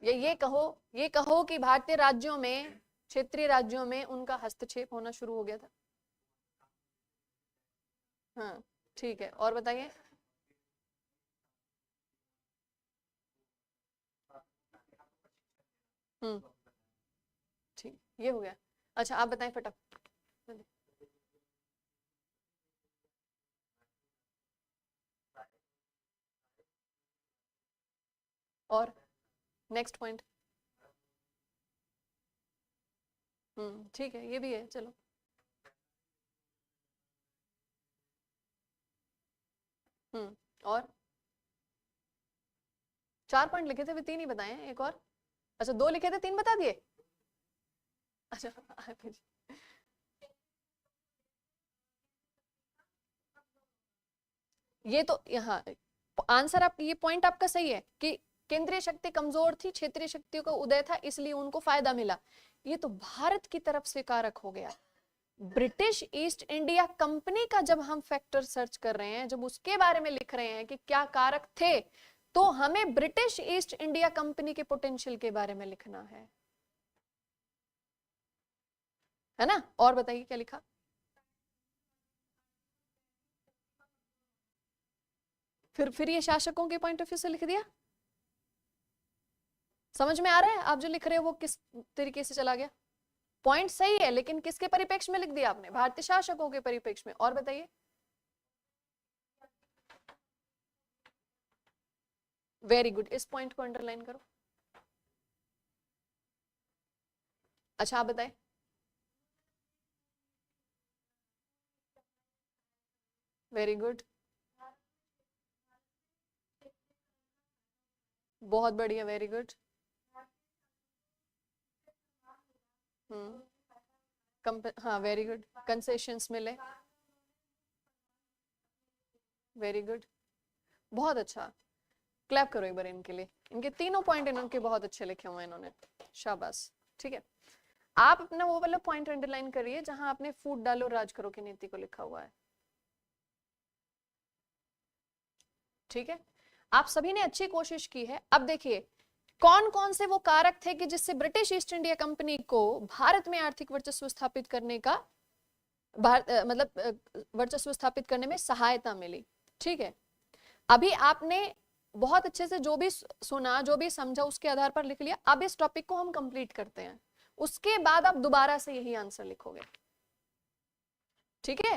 [SPEAKER 1] ये कहो कि भारतीय राज्यों में, क्षेत्रीय राज्यों में उनका हस्तक्षेप होना शुरू हो गया था। हाँ, ठीक है, और बताइए। हम्म, ठीक, ये हो गया। अच्छा, आप बताएं फटाफट। और नेक्स्ट पॉइंट। ठीक है, ये भी है, चलो। और 4 पॉइंट लिखे थे, वे 3 ही बताए हैं, एक और। अच्छा, 2 लिखे थे, 3 बता दिए। अच्छा, आगे जी। ये तो यहाँ आंसर आप, ये पॉइंट आपका सही है कि केंद्रीय शक्ति कमजोर थी, क्षेत्रीय शक्तियों का उदय था, इसलिए उनको फायदा मिला। ये तो भारत की तरफ से कारक हो गया। ब्रिटिश ईस्ट इंडिया कंपनी का जब हम फैक्टर सर्च कर रहे हैं, जब उसके बारे में लिख रहे हैं कि क्या कारक थे, तो हमें ब्रिटिश ईस्ट इंडिया कंपनी के पोटेंशियल के बारे में लिखना है ना। और बताइए क्या लिखा। फिर ये शासकों के पॉइंट ऑफ व्यू से लिख दिया। समझ में आ रहा है आप जो लिख रहे हो वो किस तरीके से चला गया। पॉइंट सही है, लेकिन किसके परिप्रेक्ष्य में लिख दिया आपने, भारतीय शासकों के परिप्रेक्ष्य में। और बताइए। वेरी गुड, इस पॉइंट को अंडरलाइन करो। अच्छा, आप बताएं। वेरी गुड, बहुत बढ़िया, वेरी गुड। हाँ, वेरी गुड, कंसेशंस मिले। वेरी गुड, बहुत अच्छा। क्लैप करो एक बार इनके लिए, इनके तीनों पॉइंट इनके बहुत अच्छे लिखे हुए हैं इन्होंने, शाबाश। ठीक है, आप अपना वो वाला पॉइंट अंडरलाइन करिए जहां आपने फूट डालो राज करो की नीति को लिखा हुआ है। ठीक है, आप सभी ने अच्छी कोशिश की है। अब देखिए कौन कौन से वो कारक थे कि जिससे ब्रिटिश ईस्ट इंडिया कंपनी को भारत में आर्थिक वर्चस्व स्थापित करने का वर्चस्व स्थापित करने में सहायता मिली। ठीक है, अभी आपने बहुत अच्छे से जो भी सुना जो भी समझा उसके आधार पर लिख लिया। अब इस टॉपिक को हम कंप्लीट करते हैं, उसके बाद आप दोबारा से यही आंसर लिखोगे। ठीक है,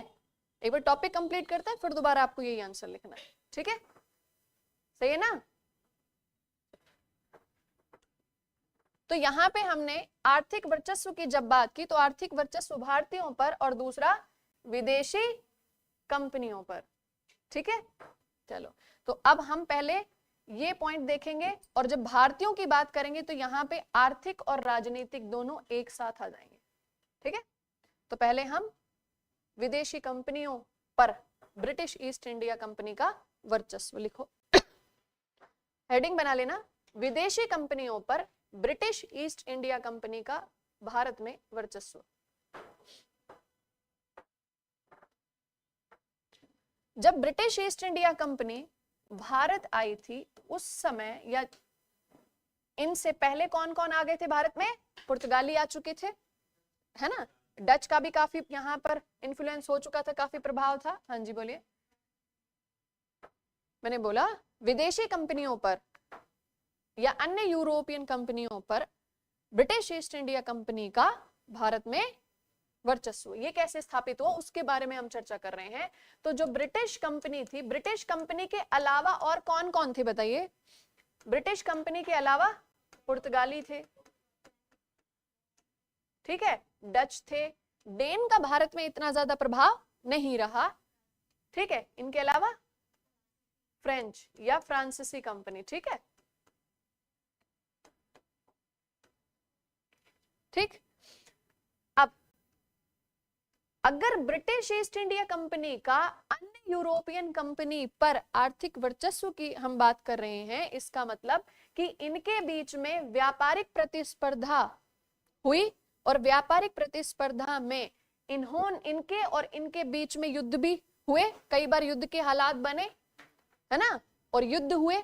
[SPEAKER 1] एक बार टॉपिक कंप्लीट करते हैं फिर दोबारा आपको यही आंसर लिखना है। ठीक है, सही है ना। तो यहाँ पे हमने आर्थिक वर्चस्व की जब बात की तो आर्थिक वर्चस्व भारतीयों पर और दूसरा विदेशी कंपनियों पर। ठीक है, चलो तो अब हम पहले ये पॉइंट देखेंगे और जब भारतीयों की बात करेंगे तो यहाँ पे आर्थिक और राजनीतिक दोनों एक साथ आ जाएंगे। ठीक है, तो पहले हम विदेशी कंपनियों पर ब्रिटिश ईस्ट इंडिया कंपनी का वर्चस्व लिखो। हेडिंग बना लेना, विदेशी कंपनियों पर ब्रिटिश ईस्ट इंडिया कंपनी का भारत में वर्चस्व। जब British East India company Bharat आई थी उस समय, या इनसे पहले कौन कौन आ गए थे भारत में? पुर्तगाली आ चुके थे, है ना। डच का भी काफी यहाँ पर इन्फ्लुएंस हो चुका था, काफी प्रभाव था। हाँ जी बोलिए। मैंने बोला विदेशी कंपनियों पर या अन्य यूरोपियन कंपनियों पर ब्रिटिश ईस्ट इंडिया कंपनी का भारत में वर्चस्व। ये कैसे स्थापित हुआ उसके बारे में हम चर्चा कर रहे हैं। तो जो ब्रिटिश कंपनी थी, ब्रिटिश कंपनी के अलावा और कौन कौन थे बताइए? ब्रिटिश कंपनी के अलावा पुर्तगाली थे, ठीक है, डच थे, डेन का भारत में इतना ज्यादा प्रभाव नहीं रहा, ठीक है, इनके अलावा फ्रेंच या फ्रांसीसी कंपनी, ठीक है, ठीक। अब अगर ब्रिटिश ईस्ट इंडिया कंपनी का अन्य यूरोपियन कंपनी पर आर्थिक वर्चस्व की हम बात कर रहे हैं, इसका मतलब कि इनके बीच में व्यापारिक प्रतिस्पर्धा हुई, और व्यापारिक प्रतिस्पर्धा में इनके और इनके बीच में युद्ध भी हुए, कई बार युद्ध के हालात बने, है ना, और युद्ध हुए,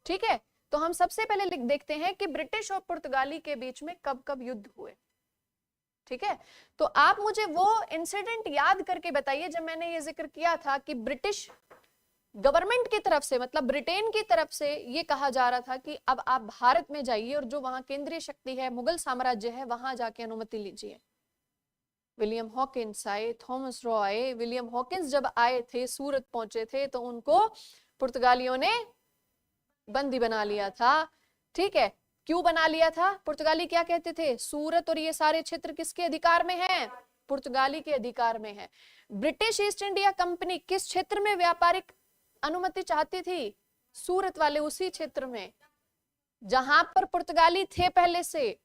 [SPEAKER 1] ठीक है। तो हम सबसे पहले देखते हैं कि ब्रिटिश और पुर्तगाली के बीच में कब कब युद्ध हुए, ठीक है। तो आप मुझे वो इंसिडेंट याद करके बताइए जब मैंने ये जिक्र किया था कि ब्रिटिश गवर्नमेंट की तरफ से, मतलब ब्रिटेन की तरफ से ये कहा जा रहा था कि अब आप भारत में जाइए और जो वहां केंद्रीय शक्ति है, मुगल साम्राज्य है, वहां जाके अनुमति लीजिए। विलियम हॉकिंस आए, थॉमस रॉ आए। विलियम हॉकिंस जब आए थे, सूरत पहुंचे थे, तो उनको पुर्तगालियों ने बंदी बना लिया था, ठीक है। क्यों बना लिया था? पुर्तगाली क्या कहते थे? सूरत और ये सारे क्षेत्र किसके अधिकार में है? पुर्तगाली के अधिकार में है। ब्रिटिश ईस्ट इंडिया कंपनी किस क्षेत्र में व्यापारिक अनुमति चाहती थी? सूरत वाले उसी क्षेत्र में जहां पर पुर्तगाली थे पहले से।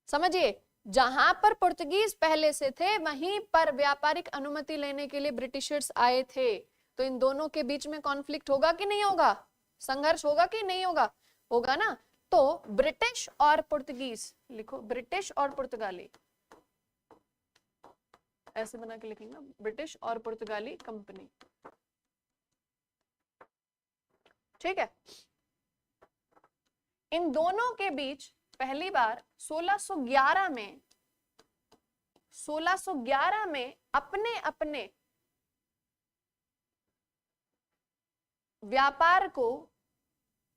[SPEAKER 1] समझिए, जहां पर पुर्तगीज पहले से थे वहीं पर व्यापारिक अनुमति लेने के लिए ब्रिटिशर्स आए थे। तो इन दोनों के बीच में कॉन्फ्लिक्ट होगा कि नहीं होगा? संघर्ष होगा कि नहीं होगा? होगा ना। तो ब्रिटिश और पुर्तगीज लिखो, ब्रिटिश और पुर्तगाली, ऐसे बना के लिखेंगे, ब्रिटिश और पुर्तगाली कंपनी, ठीक है। इन दोनों के बीच पहली बार 1611 में अपने अपने व्यापार को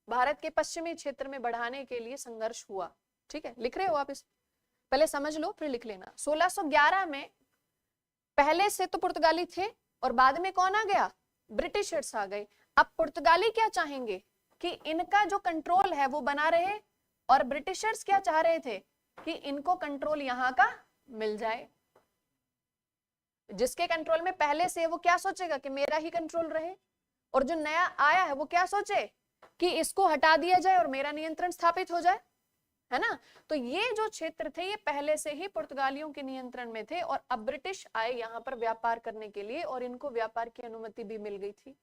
[SPEAKER 1] भारत के पश्चिमी क्षेत्र में बढ़ाने के लिए संघर्ष हुआ, ठीक है। लिख रहे हो आप? इस पहले समझ लो फिर लिख लेना। 1611 में पहले से तो पुर्तगाली थे और बाद में कौन आ गया? ब्रिटिशर्स आ गए। अब पुर्तगाली क्या चाहेंगे कि इनका जो कंट्रोल है वो बना रहे, और ब्रिटिशर्स क्या चाह रहे थे कि इनको कंट्रोल यहां का मिल जाए। जिसके कंट्रोल में पहले से वो क्या सोचेगा कि मेरा ही कंट्रोल रहे, और जो नया आया है वो क्या सोचे कि इसको हटा दिया जाए और मेरा नियंत्रण स्थापित हो जाए, है ना। तो ये जो क्षेत्र थे ये पहले से ही पुर्तगालियों के नियंत्रण में थे, और अब ब्रिटिश आए यहाँ पर व्यापार करने के लिए, और इनको व्यापार की अनुमति भी मिल गई थी,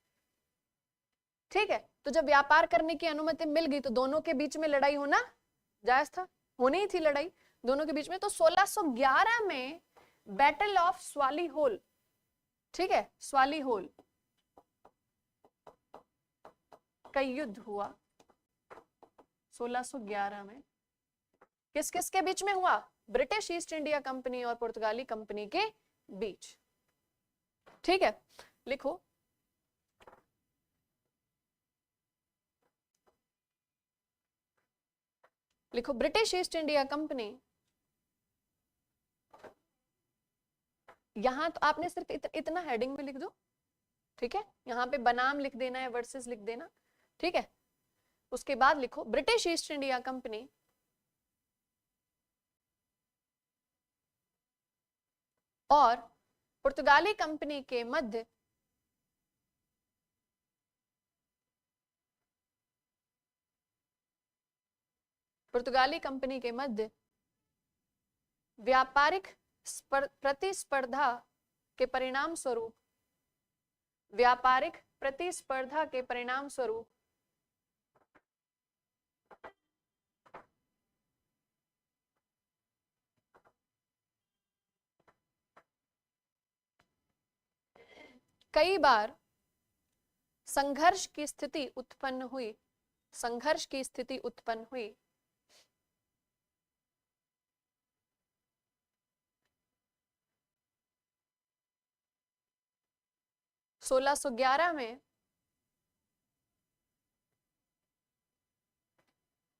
[SPEAKER 1] ठीक है। तो जब व्यापार करने की अनुमति मिल गई तो दोनों के बीच में लड़ाई होना जायज था, होनी ही थी लड़ाई दोनों के बीच में। तो 1611 में बैटल ऑफ स्वाली होल, ठीक है, स्वाली होल का युद्ध हुआ 1611 में। किस किस के बीच में हुआ? ब्रिटिश ईस्ट इंडिया कंपनी और पुर्तगाली कंपनी के बीच, ठीक है। लिखो, लिखो ब्रिटिश ईस्ट इंडिया कंपनी। यहां तो आपने सिर्फ इतना हेडिंग में लिख दो, ठीक है। यहां पे बनाम लिख देना है, वर्सेस लिख देना, ठीक है। उसके बाद लिखो ब्रिटिश ईस्ट इंडिया कंपनी और पुर्तगाली कंपनी के मध्य व्यापारिक प्रतिस्पर्धा के परिणाम स्वरूप कई बार संघर्ष की स्थिति उत्पन्न हुई, संघर्ष की स्थिति उत्पन्न हुई।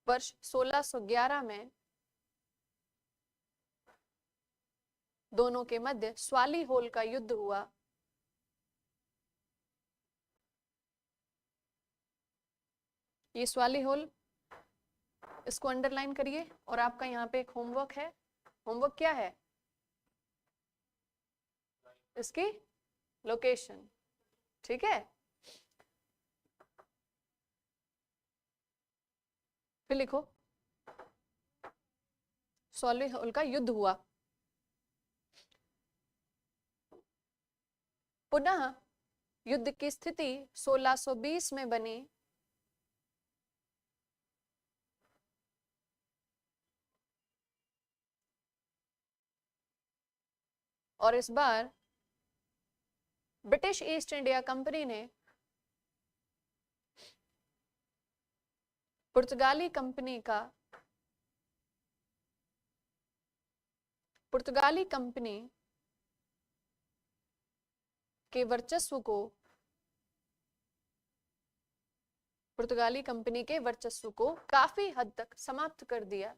[SPEAKER 1] वर्ष 1611 में दोनों के मध्य स्वाली होल का युद्ध हुआ। ये स्वाली होल, इसको अंडरलाइन करिए। और आपका यहाँ पे एक होमवर्क है। होमवर्क क्या है? इसकी लोकेशन, ठीक है। फिर लिखो स्वाली होल का युद्ध हुआ। पुनः युद्ध की स्थिति 1620 में बनी। और इस बार ब्रिटिश ईस्ट इंडिया कंपनी ने पुर्तगाली कंपनी के वर्चस्व को काफी हद तक समाप्त कर दिया।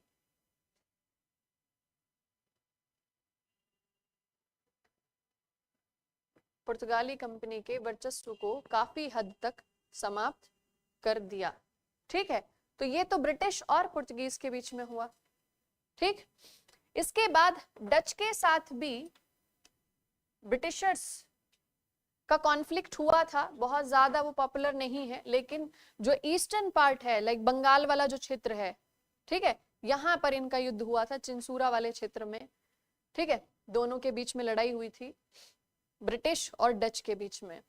[SPEAKER 1] पुर्तगाली कंपनी के वर्चस्व को काफी हद तक समाप्त कर दिया। ठीक है, तो ये तो ब्रिटिश और पुर्तगीज के बीच में हुआ। ठीक, इसके बाद डच के साथ भी ब्रिटिशर्स का कॉन्फ्लिक्ट हुआ था। बहुत ज्यादा वो पॉपुलर नहीं है, लेकिन जो ईस्टर्न पार्ट है, लाइक बंगाल वाला जो क्षेत्र है, ठीक है, यहाँ पर इनका युद्ध हुआ था, चिंसूरा वाले क्षेत्र में। ठीक है, दोनों के बीच में लड़ाई हुई थी, ब्रिटिश और डच के बीच में।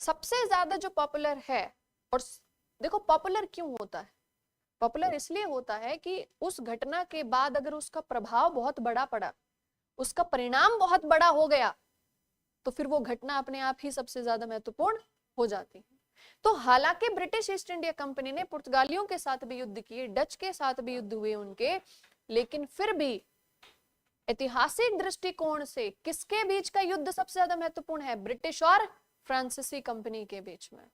[SPEAKER 1] सबसे ज्यादा जो पॉपुलर है, और देखो पॉपुलर क्यों होता है? पॉपुलर इसलिए होता है कि उस घटना के बाद अगर उसका प्रभाव बहुत बड़ा पड़ा, उसका परिणाम बहुत बड़ा हो गया, तो फिर वो घटना अपने आप ही सबसे ज्यादा महत्वपूर्ण हो जाती है। तो हालांकि ब्रिटिश ईस्ट इंडिया कंपनी ने पुर्तगालियों के साथ भी युद्ध किए, डच के साथ भी युद्ध हुए उनके, लेकिन फिर भी ऐतिहासिक दृष्टिकोण से किसके बीच का युद्ध सबसे ज्यादा महत्वपूर्ण है? ब्रिटिश और फ्रांसीसी कंपनी के बीच में।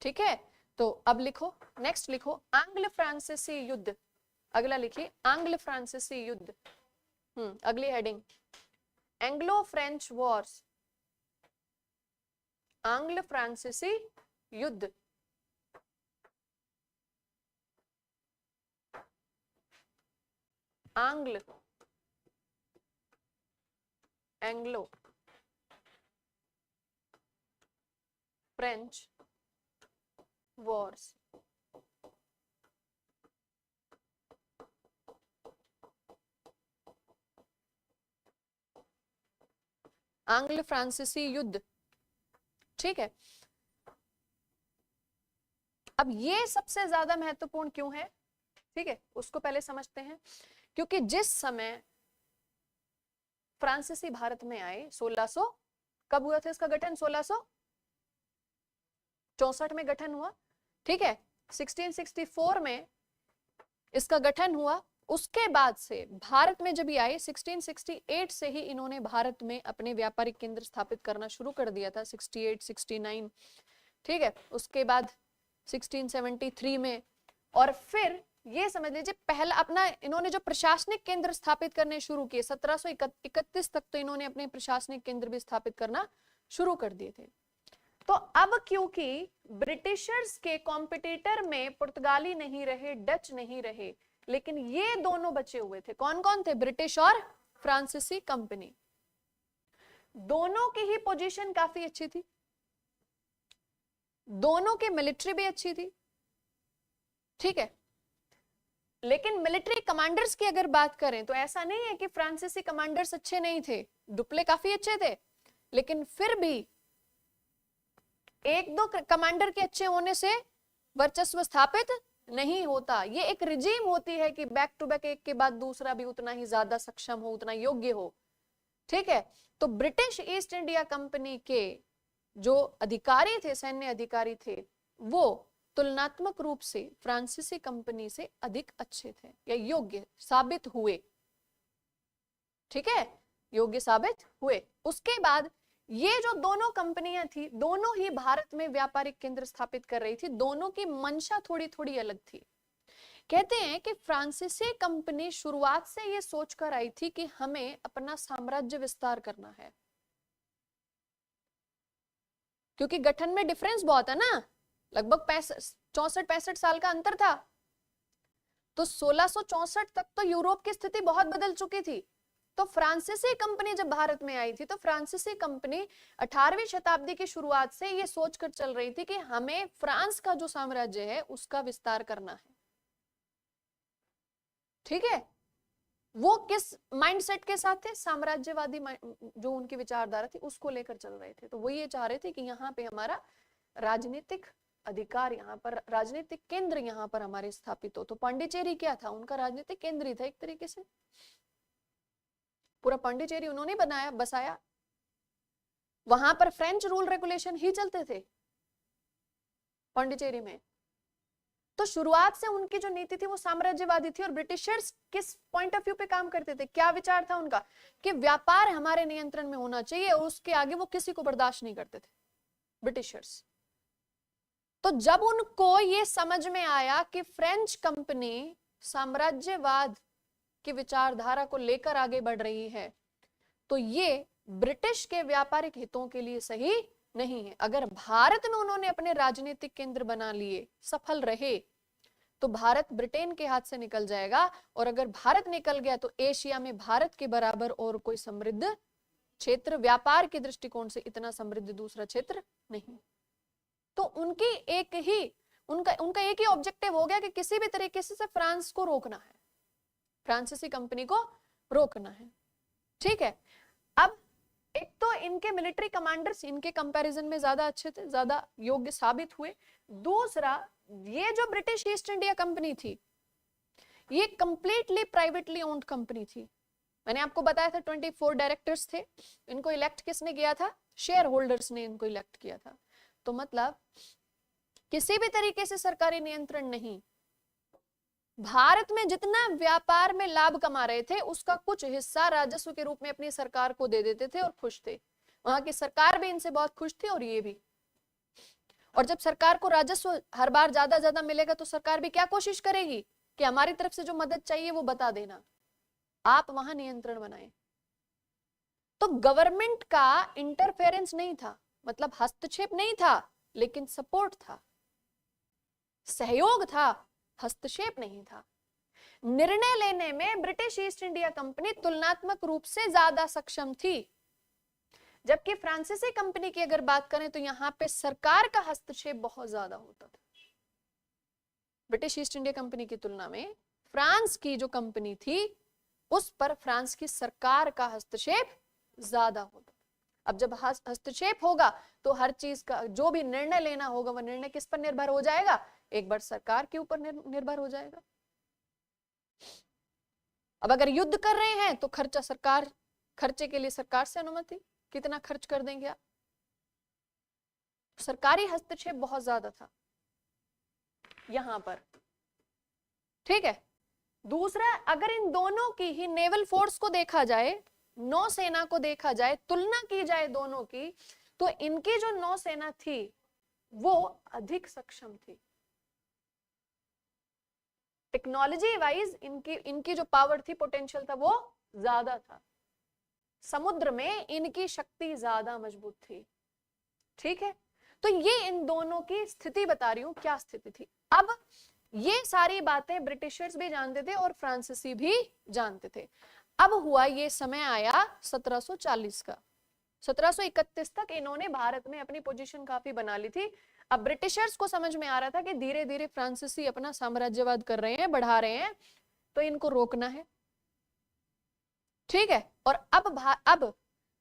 [SPEAKER 1] ठीक है, तो अब लिखो, नेक्स्ट लिखो एंग्लो फ्रांसीसी युद्ध। अगला लिखिए एंग्लो फ्रांसीसी युद्ध। अगली heading Anglo French Wars, Anglo फ्रांसीसी युद्ध। Anglo French Wars. एंग्लो फ्रांसीसी युद्ध। ठीक है, अब ये सबसे ज्यादा महत्वपूर्ण क्यों है? ठीक है, उसको पहले समझते हैं। क्योंकि जिस समय फ्रांसीसी भारत में आए, 1600 कब हुआ था इसका गठन? 1664 में गठन हुआ। ठीक है, 1664 में इसका गठन हुआ। उसके बाद से भारत में जब ये आए, 1668 से ही इन्होंने भारत में अपने व्यापारिक केंद्र स्थापित करना शुरू कर दिया था, 68, 69। ठीक है, उसके बाद 1673 में, और फिर ये समझ लीजिए पहला अपना इन्होंने जो प्रशासनिक केंद्र स्थापित करने शुरू किए, 1731 तक तो इन्होंने अपने प्रशासनिक केंद्र भी स्थापित करना शुरू कर दिए थे। तो अब क्योंकि ब्रिटिशर्स के कॉम्पिटिटर में पुर्तगाली नहीं रहे, डच नहीं रहे, लेकिन ये दोनों बचे हुए थे। कौन कौन थे? ब्रिटिश और फ्रांसीसी कंपनी। दोनों की ही पोजीशन काफी अच्छी थी, दोनों की मिलिट्री भी अच्छी थी। ठीक है, लेकिन मिलिट्री कमांडर्स की अगर बात करें तो ऐसा नहीं है कि फ्रांसीसी कमांडर्स अच्छे नहीं थे, दुप्ले काफी अच्छे थे, लेकिन फिर भी एक दो कमांडर के अच्छे होने से वर्चस्व स्थापित नहीं होता। ये एक रिजीम होती है कि बैक टू बैक एक के बाद दूसरा भी उतना ही ज्यादा सक्षम हो, उतना योग्य हो। ठीक है, तो ब्रिटिश ईस्ट इंडिया कंपनी के जो अधिकारी थे, सैन्य अधिकारी थे, वो तुलनात्मक रूप से फ्रांसीसी कंपनी से अधिक अच्छे थे या योग्य साबित हुए। ठीक है, योग्य साबित हुए। उसके बाद ये जो दोनों कंपनियां थी, दोनों ही भारत में व्यापारिक केंद्र स्थापित कर रही थी, दोनों की मंशा थोड़ी थोड़ी अलग थी। कहते हैं कि फ्रांसीसी कंपनी शुरुआत से ये सोचकर आई थी कि हमें अपना साम्राज्य विस्तार करना है, क्योंकि गठन में डिफरेंस बहुत है ना, लगभग 64-65 साल का अंतर था। तो 1664 तक तो यूरोप की स्थिति बहुत बदल चुकी थी। तो फ्रांसीसी कंपनी जब भारत में आई थी, तो फ्रांसीसी कंपनी 18वीं शताब्दी की शुरुआत से ये सोचकर चल रही थी कि हमें फ्रांस का जो साम्राज्य है उसका विस्तार करना है। ठीक है, वो किस माइंडसेट के साथ थे? साम्राज्यवादी जो उनकी विचारधारा थी उसको लेकर चल रहे थे। तो वो ये चाह रहे थे कि यहाँ पे हमारा राजनीतिक अधिकार, यहाँ पर राजनीतिक केंद्र यहाँ पर हमारे स्थापित हो। तो पांडिचेरी क्या था? उनका राजनीतिक केंद्र ही था एक तरीके से। पूरा पांडिचेरी उन्होंने बनाया, बसाया। वहां पर फ्रेंच रूल रेगुलेशन ही चलते थे पांडिचेरी में। तो शुरुआत से उनकी जो नीति थी वो साम्राज्यवादी थी। और ब्रिटिशर्स किस पॉइंट ऑफ व्यू पे काम करते थे? क्या विचार था उनका? कि व्यापार हमारे नियंत्रण में होना चाहिए और उसके आगे वो किसी को बर्दाश्त नहीं करते थे ब्रिटिशर्स। तो जब उनको ये समझ में आया कि फ्रेंच कंपनी साम्राज्यवाद की विचारधारा को लेकर आगे बढ़ रही है, तो ये ब्रिटिश के व्यापारिक हितों के लिए सही नहीं है। अगर भारत में उन्होंने अपने राजनीतिक केंद्र बना लिए, सफल रहे, तो भारत ब्रिटेन के हाथ से निकल जाएगा। और अगर भारत निकल गया तो एशिया में भारत के बराबर और कोई समृद्ध क्षेत्र, व्यापार के दृष्टिकोण से इतना समृद्ध दूसरा क्षेत्र नहीं। तो उनकी उनका एक ही ऑब्जेक्टिव हो गया कि किसी भी तरीके से फ्रांस को रोकना है, फ्रांसीसी कंपनी को रोकना है। ठीक है, अब एक तो इनके मिलिट्री कमांडर्स इनके कंपैरिजन में ज्यादा अच्छे थे, ज्यादा योग्य साबित हुए। दूसरा, ये जो ब्रिटिश ईस्ट इंडिया कंपनी थी, ये कंप्लीटली प्राइवेटली ओन्ड कंपनी थी। मैंने आपको बताया था 24 डायरेक्टर्स थे। इनको इलेक्ट किसने किया था? शेयर होल्डर्स ने इनको इलेक्ट किया था। तो मतलब किसी भी तरीके से सरकारी नियंत्रण नहीं। भारत में जितना व्यापार में लाभ कमा रहे थे उसका कुछ हिस्सा राजस्व के रूप में अपनी सरकार को दे देते थे और खुश थे। वहां की सरकार भी इनसे बहुत खुश थी और ये भी। और जब सरकार को राजस्व हर बार ज्यादा मिलेगा तो सरकार भी क्या कोशिश करेगी कि हमारी तरफ से जो मदद चाहिए वो बता देना, आप वहां नियंत्रण बनाएं। तो गवर्नमेंट का इंटरफेरेंस नहीं था, मतलब हस्तक्षेप नहीं था, लेकिन सपोर्ट था, सहयोग था, हस्तक्षेप नहीं था। निर्णय लेने में ब्रिटिश ईस्ट इंडिया कंपनी तुलनात्मक रूप से ज्यादा सक्षम थी, जबकि फ्रांसीसी कंपनी की अगर बात करें तो यहां पे सरकार का हस्तक्षेप बहुत ज्यादा होता था। ब्रिटिश ईस्ट इंडिया कंपनी की तुलना में फ्रांस की जो कंपनी थी उस पर फ्रांस की सरकार का हस्तक्षेप ज्यादा होता। अब जब हस्तक्षेप होगा तो हर चीज का जो भी निर्णय लेना होगा वह निर्णय किस पर निर्भर हो जाएगा? एक बार सरकार के ऊपर निर्भर हो जाएगा। अब अगर युद्ध कर रहे हैं तो खर्चे के लिए सरकार से अनुमति, कितना खर्च कर देंगे आप? सरकारी हस्तक्षेप बहुत ज्यादा था यहां पर। ठीक है, दूसरा, अगर इन दोनों की ही नेवल फोर्स को देखा जाए, नौसेना को देखा जाए, तुलना की जाए दोनों की, तो इनकी जो नौसेना थी वो अधिक सक्षम थी। टेक्नोलॉजी वाइज इनकी जो पावर थी, पोटेंशियल था, वो ज्यादा था। समुद्र में इनकी शक्ति ज्यादा मजबूत थी। ठीक है, तो ये इन दोनों की स्थिति बता रही हूं, क्या स्थिति थी। अब ये सारी बातें ब्रिटिशर्स भी जानते थे और फ्रांसीसी भी जानते थे। अब हुआ ये समय आया 1740 का। 1731 तक इन्होंने भारत में अपनी पोजीशन काफी बना ली थी। अब ब्रिटिशर्स को समझ में आ रहा था कि धीरे धीरे फ्रांसीसी अपना साम्राज्यवाद कर रहे हैं, बढ़ा रहे हैं, तो इनको रोकना है। ठीक है, और अब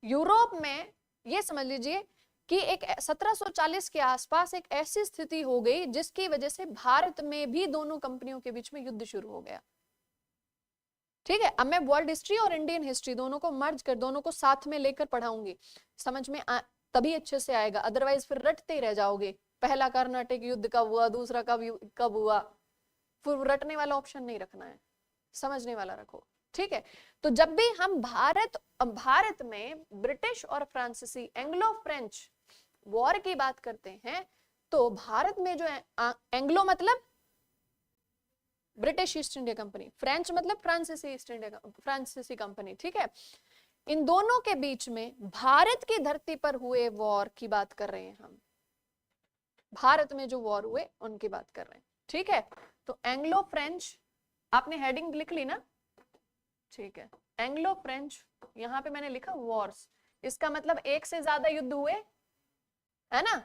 [SPEAKER 1] यूरोप में ये समझ लीजिए कि एक 1740 के आसपास एक ऐसी स्थिति हो गई जिसकी वजह से भारत में भी दोनों कंपनियों के बीच में युद्ध शुरू हो गया। ठीक है, अब मैं वर्ल्ड हिस्ट्री और इंडियन हिस्ट्री दोनों को मर्ज कर, दोनों को साथ में लेकर पढ़ाऊंगी, समझ में तभी अच्छे से आएगा, अदरवाइज फिर रटते ही रह जाओगे, पहला कर्नाटक युद्ध कब हुआ, दूसरा कब हुआ, फिर रटने वाला ऑप्शन नहीं रखना है, समझने वाला रखो। ठीक है, तो जब भी हम भारत में ब्रिटिश और फ्रांसीसी एंग्लो फ्रेंच वॉर की बात करते हैं, तो भारत में जो एंग्लो मतलब British East India company, French मतलब फ्रांसीसी कंपनी, ठीक है, इन दोनों के बीच में भारत की धरती पर हुए वॉर की बात कर रहे हैं हम, भारत में जो वॉर हुए उनकी बात कर रहे हैं। ठीक है, तो एंग्लो फ्रेंच, आपने हेडिंग लिख ली ना, ठीक है, एंग्लो फ्रेंच, यहां पे मैंने लिखा वॉर्स, इसका मतलब एक से ज्यादा युद्ध हुए, है ना।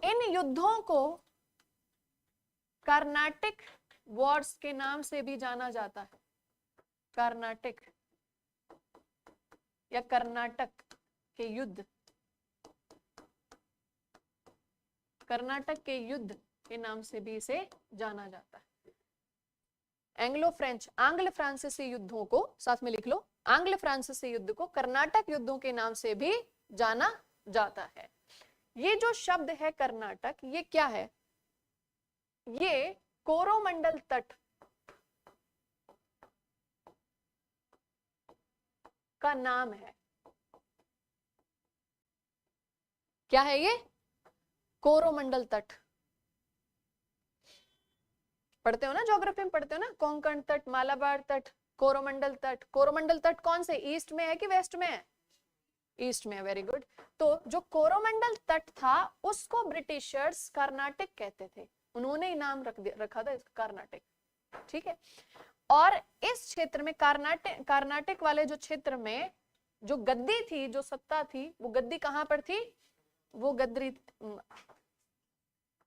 [SPEAKER 1] इन युद्धों को कर्नाटिक वॉर्स के नाम से भी जाना जाता है, कर्नाटिक या कर्नाटक के युद्ध, कर्नाटक के युद्ध के नाम से भी इसे जाना जाता है। एंग्लो फ्रेंच, आंग्ल फ्रांसीसी युद्धों को साथ में लिख लो, आंग्ल फ्रांसीसी युद्ध को कर्नाटक युद्धों के नाम से भी जाना जाता है। ये जो शब्द है कर्नाटक, ये क्या है, ये कोरोमंडल तट का नाम है। क्या है ये, कोरोमंडल तट, पढ़ते हो ना ज्योग्राफी में, पढ़ते हो ना, कोंकण तट, मालाबार तट, कोरोमंडल तट। कोरोमंडल तट कौन से, ईस्ट में है कि वेस्ट में है, ईस्ट में है, वेरी गुड। तो जो कोरोमंडल तट था उसको ब्रिटिशर्स कर्नाटक कहते थे, उन्होंने ही नाम रखा था इसका कर्नाटक। ठीक है, और इस क्षेत्र में कर्नाटक वाले जो क्षेत्र में जो गद्दी थी, जो सत्ता थी, वो गद्दी कहां पर थी, वो गद्दी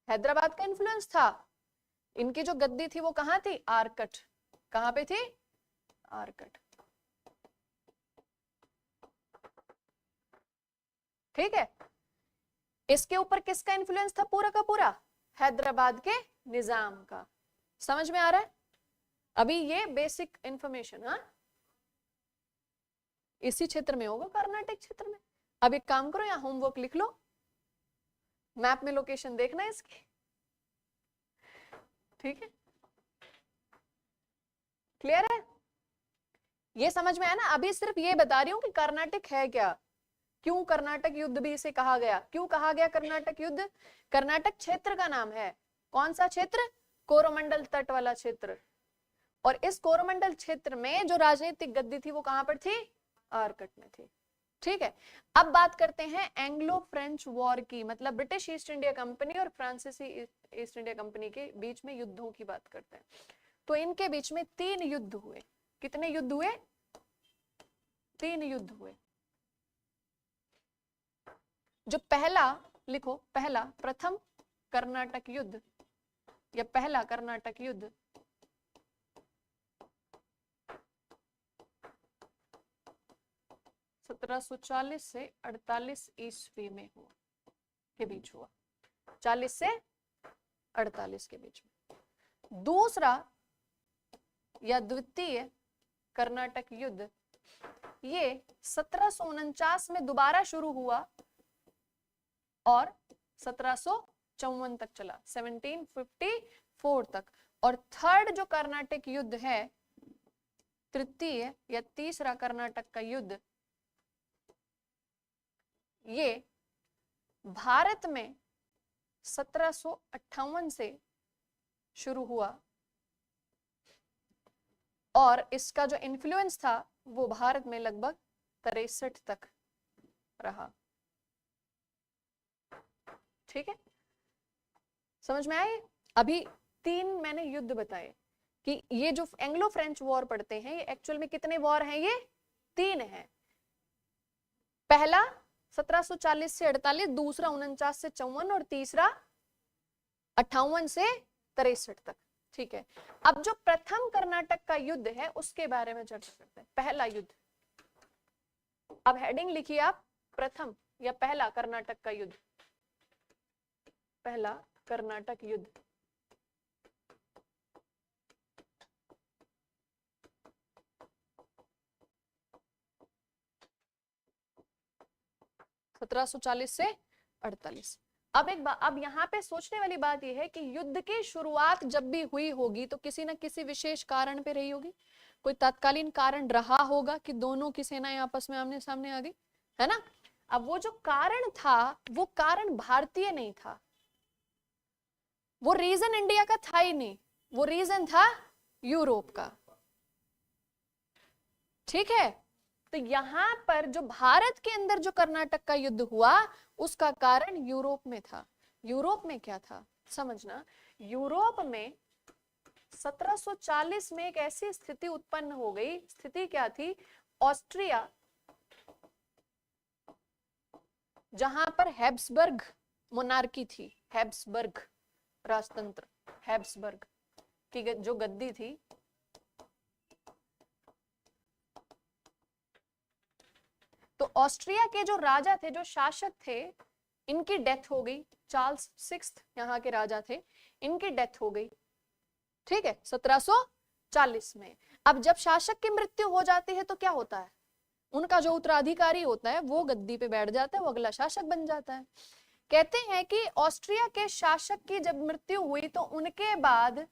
[SPEAKER 1] हैदराबाद का इन्फ्लुएंस था। इनकी जो गद्दी थी वो कहां थी, आरकट, कहां पे थी, आरकट। ठीक है, इसके ऊपर किसका इन्फ्लुएंस था, पूरा का पूरा हैदराबाद के निजाम का। समझ में आ रहा है, अभी ये बेसिक इंफॉर्मेशन, हाँ इसी क्षेत्र में होगा, कर्नाटक क्षेत्र में। अब एक काम करो, या होमवर्क लिख लो, मैप में लोकेशन देखना है इसकी। ठीक है, क्लियर है, ये समझ में आया ना। अभी सिर्फ ये बता रही हूं कि कर्नाटक है क्या, क्यों कर्नाटक युद्ध भी इसे कहा गया, क्यों कहा गया कर्नाटक युद्ध, कर्नाटक क्षेत्र का नाम है। कौन सा क्षेत्र, कोरोमंडल तट वाला क्षेत्र। और इस कोरोमंडल क्षेत्र में जो राजनीतिक गद्दी थी वो कहां पर थी, आरकट में थी। ठीक है, अब बात करते हैं एंग्लो फ्रेंच वॉर की, मतलब ब्रिटिश ईस्ट इंडिया कंपनी और फ्रांसीसी ईस्ट इंडिया कंपनी के बीच में युद्धों की बात करते हैं। तो इनके बीच में 3 युद्ध हुए। कितने युद्ध हुए, 3 युद्ध हुए। जो पहला लिखो, पहला प्रथम कर्नाटक युद्ध या पहला कर्नाटक युद्ध 1740 से 48 ईस्वी में हुआ, के बीच हुआ, 40 से 48 के बीच में। दूसरा या द्वितीय कर्नाटक युद्ध ये 1749 में दोबारा शुरू हुआ और 1754 तक चला, 1754 तक। और थर्ड जो कर्नाटक युद्ध है, तृतीय या तीसरा कर्नाटक का युद्ध, ये भारत में 1758 से शुरू हुआ और इसका जो इन्फ्लुएंस था वो भारत में लगभग 63 तक रहा। ठीक है, समझ में आए। अभी 3 मैंने युद्ध बताए कि ये जो एंग्लो फ्रेंच वॉर पढ़ते हैं, ये एक्चुअल में कितने वॉर हैं, ये 3 हैं। पहला 1740 से 48, दूसरा 49 से 54 और तीसरा 58 से 63 तक। ठीक है, अब जो प्रथम कर्नाटक का युद्ध है उसके बारे में चर्चा करते हैं। पहला युद्ध, अब हेडिंग लिखिए आप, प्रथम या पहला कर्नाटक का युद्ध, पहला कर्नाटक युद्ध। 1740 से 48। अब यहाँ पे सोचने वाली बात यह है कि युद्ध की शुरुआत जब भी हुई होगी तो किसी न किसी विशेष कारण पे रही होगी, कोई तत्कालीन कारण रहा होगा कि दोनों की सेनाएं आपस में आमने सामने आ गई, है ना। अब वो जो कारण था वो कारण भारतीय नहीं था, वो रीजन इंडिया का था ही नहीं, वो रीजन था यूरोप का, ठीक है। तो यहां पर जो भारत के अंदर जो कर्नाटक का युद्ध हुआ उसका कारण यूरोप में था। यूरोप में क्या था समझना, यूरोप में 1740 में एक ऐसी स्थिति उत्पन्न हो गई, स्थिति क्या थी, ऑस्ट्रिया जहां पर हैब्सबर्ग मोनार्की थी, हैब्सबर्ग राजतंत्र, हैब्सबर्ग की जो गद्दी थी, तो ऑस्ट्रिया के जो राजा थे, जो शासक थे, इनकी डेथ हो गई। चार्ल्स सिक्स्थ यहाँ के राजा थे, इनकी डेथ हो गई, ठीक है, 1740 में। अब जब शासक की मृत्यु हो जाती है तो क्या होता है, उनका जो उत्तराधिकारी होता है वो गद्दी पे बैठ जाता है, वो अगला शासक बन जाता है। कहते हैं कि ऑस्ट्रिया के शासक की जब मृत्यु हुई तो उनके बाद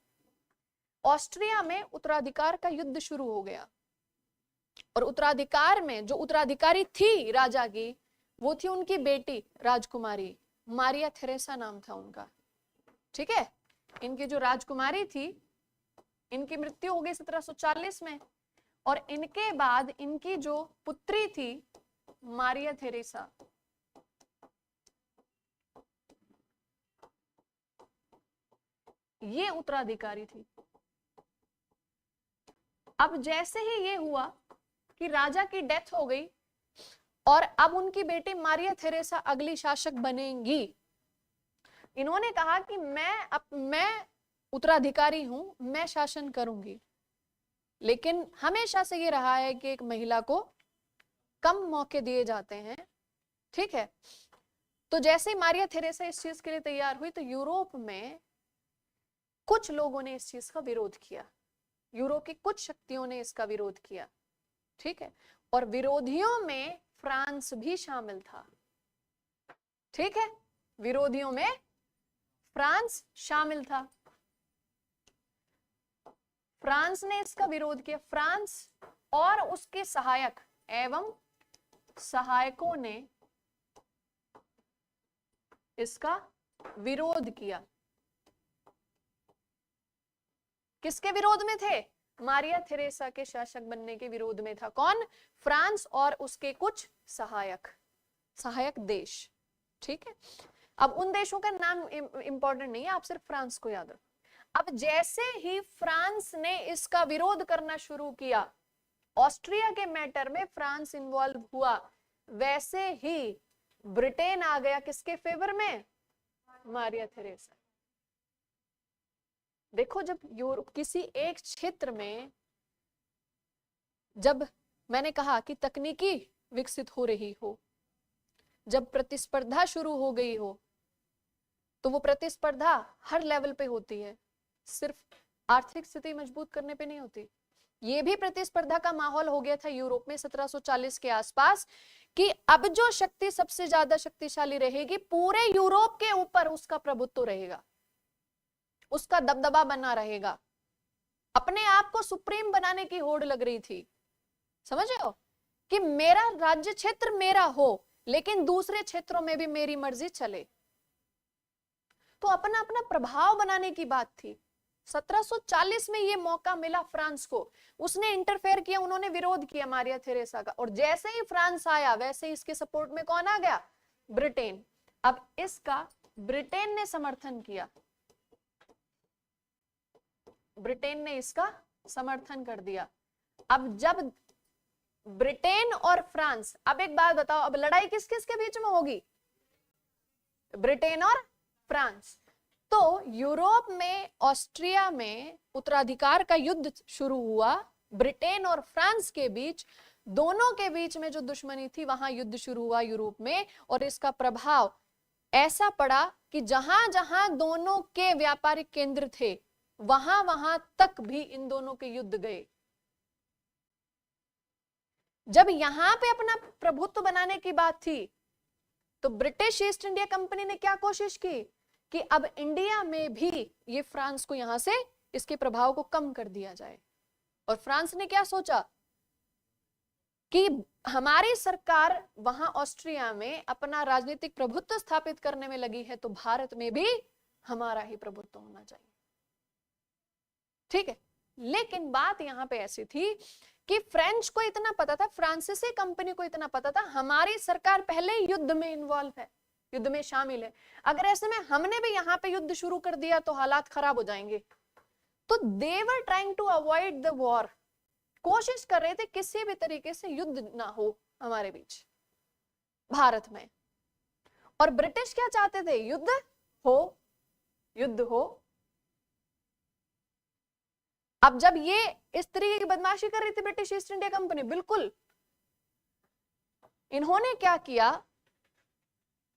[SPEAKER 1] ऑस्ट्रिया में उत्तराधिकार का युद्ध शुरू हो गया, और उत्तराधिकार में जो उत्तराधिकारी थी राजा की, वो थी उनकी बेटी राजकुमारी मारिया थेरेसा नाम था उनका, ठीक है। इनकी जो राजकुमारी थी, इनकी मृत्यु हो गई 1740 में, और इनके बाद इनकी जो पुत्री थी मारिया थेरेसा, ये उत्तराधिकारी थी। अब जैसे ही ये हुआ कि राजा की डेथ हो गई और अब उनकी बेटी मारिया थेरेसा अगली शासक बनेंगी, इन्होंने कहा कि मैं उत्तराधिकारी हूं, मैं शासन करूंगी। लेकिन हमेशा से ये रहा है कि एक महिला को कम मौके दिए जाते हैं, ठीक है। तो जैसे ही मारिया थेरेसा इस चीज के लिए तैयार हुई तो यूरोप में कुछ लोगों ने इस चीज का विरोध किया, यूरोप की कुछ शक्तियों ने इसका विरोध किया, ठीक है। और विरोधियों में फ्रांस भी शामिल था, ठीक है, विरोधियों में फ्रांस शामिल था। फ्रांस ने इसका विरोध किया, फ्रांस और उसके सहायक एवं सहायकों ने इसका विरोध किया। किसके विरोध में थे, मारिया थेरेसा के शासक बनने के विरोध में था कौन, फ्रांस और उसके कुछ सहायक देश, ठीक है। अब उन देशों का नाम इंपॉर्टेंट नहीं है, आप सिर्फ फ्रांस को याद रखो। अब जैसे ही फ्रांस ने इसका विरोध करना शुरू किया, ऑस्ट्रिया के मैटर में फ्रांस इन्वॉल्व हुआ, वैसे ही ब्रिटेन आ गया किसके फेवर में, मारिया थेरेसा। देखो, जब यूरोप किसी एक क्षेत्र में, जब मैंने कहा कि तकनीकी विकसित हो रही हो, जब प्रतिस्पर्धा शुरू हो गई हो, तो वो प्रतिस्पर्धा हर लेवल पे होती है, सिर्फ आर्थिक स्थिति मजबूत करने पे नहीं होती। ये भी प्रतिस्पर्धा का माहौल हो गया था यूरोप में 1740 के आसपास कि अब जो शक्ति सबसे ज्यादा शक्तिशाली रहेगी, पूरे यूरोप के ऊपर उसका प्रभुत्व रहेगा, उसका दबदबा बना रहेगा। अपने आप को सुप्रीम बनाने की होड़ लग रही थी, समझ रहे हो, कि मेरा राज्य क्षेत्र मेरा हो, लेकिन दूसरे क्षेत्रों में भी मेरी मर्जी चले। तो अपना अपना प्रभाव बनाने की बात थी। 1740 में ये मौका मिला फ्रांस को, उसने इंटरफेयर किया, उन्होंने विरोध किया मारिया थेरेसा का, और जैसे ही फ्रांस आया वैसे ही इसके सपोर्ट में कौन आ गया, ब्रिटेन। अब इसका ब्रिटेन ने समर्थन किया, ब्रिटेन ने इसका समर्थन कर दिया। अब जब ब्रिटेन और फ्रांस, अब एक बात बताओ, अब लड़ाई किस किस के बीच में होगी, ब्रिटेन और फ्रांस। तो यूरोप में ऑस्ट्रिया में उत्तराधिकार का युद्ध शुरू हुआ, ब्रिटेन और फ्रांस के बीच, दोनों के बीच में जो दुश्मनी थी वहां युद्ध शुरू हुआ यूरोप में, और इसका प्रभाव ऐसा पड़ा कि जहां जहां दोनों के व्यापारिक केंद्र थे वहां वहां तक भी इन दोनों के युद्ध गए। जब यहां पे अपना प्रभुत्व बनाने की बात थी तो ब्रिटिश ईस्ट इंडिया कंपनी ने क्या कोशिश की कि अब इंडिया में भी ये फ्रांस को यहां से इसके प्रभाव को कम कर दिया जाए। और फ्रांस ने क्या सोचा कि हमारी सरकार वहां ऑस्ट्रिया में अपना राजनीतिक प्रभुत्व स्थापित करने में लगी है, तो भारत में भी हमारा ही प्रभुत्व होना चाहिए। ठीक है, लेकिन बात यहां पे ऐसी थी कि फ्रेंच को इतना पता था, फ्रांसीसी कंपनी को इतना पता था, हमारी सरकार पहले युद्ध में इन्वॉल्व है, युद्ध में शामिल है, अगर ऐसे में हमने भी यहां पे युद्ध शुरू कर दिया तो हालात खराब हो जाएंगे। तो they were trying to avoid the war, कोशिश कर रहे थे किसी भी तरीके से युद्ध ना हो हमारे बीच भारत में। और ब्रिटिश क्या चाहते थे, युद्ध हो, युद्ध हो। अब जब ये इस तरीके की बदमाशी कर रही थी ब्रिटिश ईस्ट इंडिया कंपनी, बिल्कुल इन्होंने क्या किया,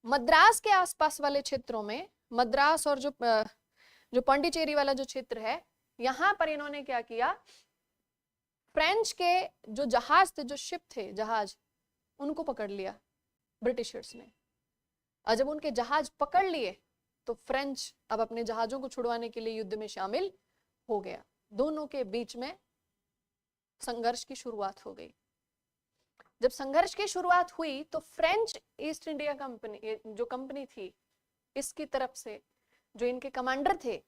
[SPEAKER 1] मद्रास के आसपास वाले क्षेत्रों में, मद्रास और जो पांडिचेरी वाला जो क्षेत्र है, यहां पर इन्होंने क्या किया, फ्रेंच के जो जहाज थे, जो शिप थे, जहाज, उनको पकड़ लिया ब्रिटिशर्स ने। और जब उनके जहाज पकड़ लिए तो फ्रेंच अब अपने जहाजों को छुड़वाने के लिए युद्ध में शामिल हो गया। दोनों के बीच में संघर्ष की शुरुआत हो गई। जब संघर्ष की शुरुआत हुई तो फ्रेंच ईस्ट इंडिया कंपनी, जो कंपनी थी, इसकी तरफ से जो इनके कमांडर थे,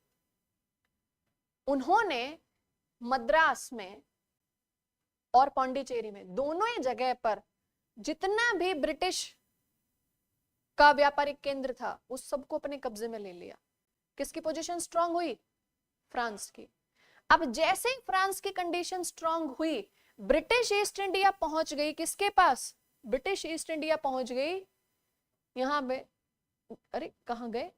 [SPEAKER 1] उन्होंने मद्रास में और पांडिचेरी में, दोनों ही जगह पर जितना भी ब्रिटिश का व्यापारिक केंद्र था, उस सबको अपने कब्जे में ले लिया। किसकी पोजीशन स्ट्रांग हुई, फ्रांस की। अब जैसे ही फ्रांस की कंडीशन स्ट्रांग हुई, ब्रिटिश ईस्ट इंडिया पहुंच गई किसके पास, ब्रिटिश ईस्ट इंडिया पहुंच गई यहां पे, अरे कहां गए,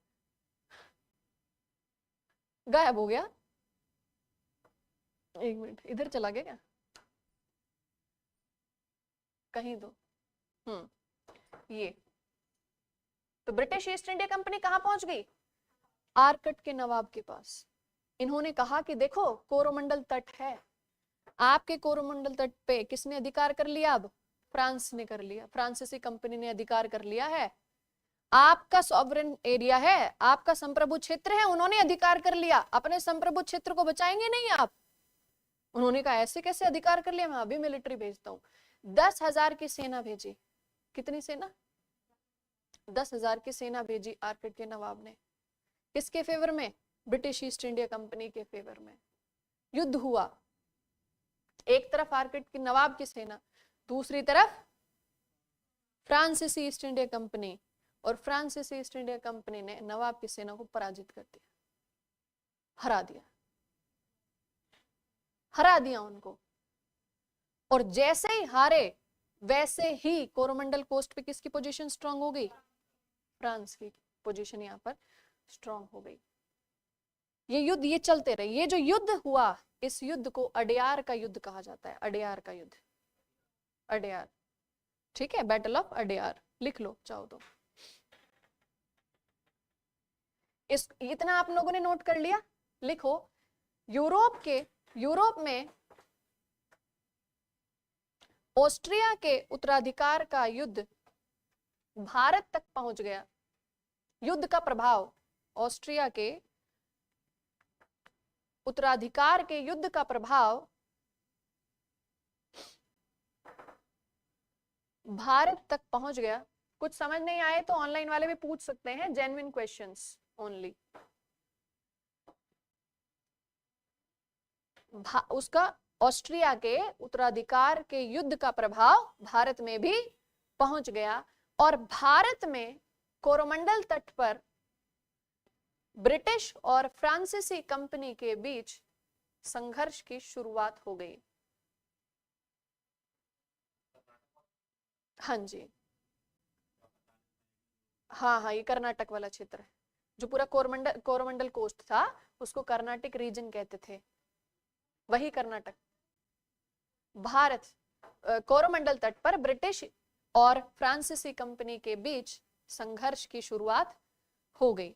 [SPEAKER 1] गायब हो गया, एक मिनट, इधर चला गया क्या, कहीं तो ये तो ब्रिटिश ईस्ट इंडिया कंपनी कहां पहुंच गई, आर्कट के नवाब के पास। इन्होंने कहा कि देखो कोरोमंडल तट है, आपके कोरोमंडल तट पे किसने अधिकार कर लिया, अब फ्रांस ने कर लिया, फ्रांसीसी कंपनी ने अधिकार कर लिया है, आपका सॉवरेन एरिया है, आपका संप्रभु क्षेत्र है, उन्होंने अधिकार कर लिया, अपने संप्रभु क्षेत्र को बचाएंगे नहीं आप। उन्होंने कहा ऐसे कैसे अधिकार कर लिया, मैं अभी मिलिट्री भेजता हूं। 10,000 की सेना भेजी, कितनी सेना, 10,000 की सेना भेजी आर्कट के नवाब ने, किसके फेवर में, ब्रिटिश ईस्ट इंडिया कंपनी के फेवर में। युद्ध हुआ, एक तरफ आर्कट के नवाब की सेना, दूसरी तरफ फ्रांसीसी ईस्ट इंडिया कंपनी, और फ्रांसीसी ईस्ट इंडिया कंपनी ने नवाब की सेना को पराजित कर दिया, हरा दिया, हरा दिया उनको। और जैसे ही हारे वैसे ही कोरोमंडल कोस्ट पे किसकी पोजीशन स्ट्रांग हो गई, फ्रांस की पोजीशन यहां पर स्ट्रांग हो गई। ये युद्ध ये चलते रहे, ये जो युद्ध हुआ, इस युद्ध को अडयार का युद्ध कहा जाता है, अडयार का युद्ध, अडयार, ठीक है, बैटल ऑफ अडयार, लिख लो चाहो तो। इस इतना आप लोगों ने नोट कर लिया, लिखो। यूरोप में ऑस्ट्रिया के उत्तराधिकार का युद्ध भारत तक पहुंच गया। युद्ध का प्रभाव, ऑस्ट्रिया के उत्तराधिकार के युद्ध का प्रभाव भारत तक पहुंच गया। कुछ समझ नहीं आए तो ऑनलाइन वाले भी पूछ सकते हैं, जेन्युइन क्वेश्चंस ओनली। उसका ऑस्ट्रिया के उत्तराधिकार के युद्ध का प्रभाव भारत में भी पहुंच गया, और भारत में कोरोमंडल तट पर ब्रिटिश और फ्रांसीसी कंपनी के बीच संघर्ष की शुरुआत हो गई। हाँ जी, हाँ, ये कर्नाटक वाला क्षेत्र है, जो पूरा कोरोमंडल कोस्ट था उसको कर्नाटक रीजन कहते थे, वही कर्नाटक। भारत कोरोमंडल तट पर ब्रिटिश और फ्रांसीसी कंपनी के बीच संघर्ष की शुरुआत हो गई।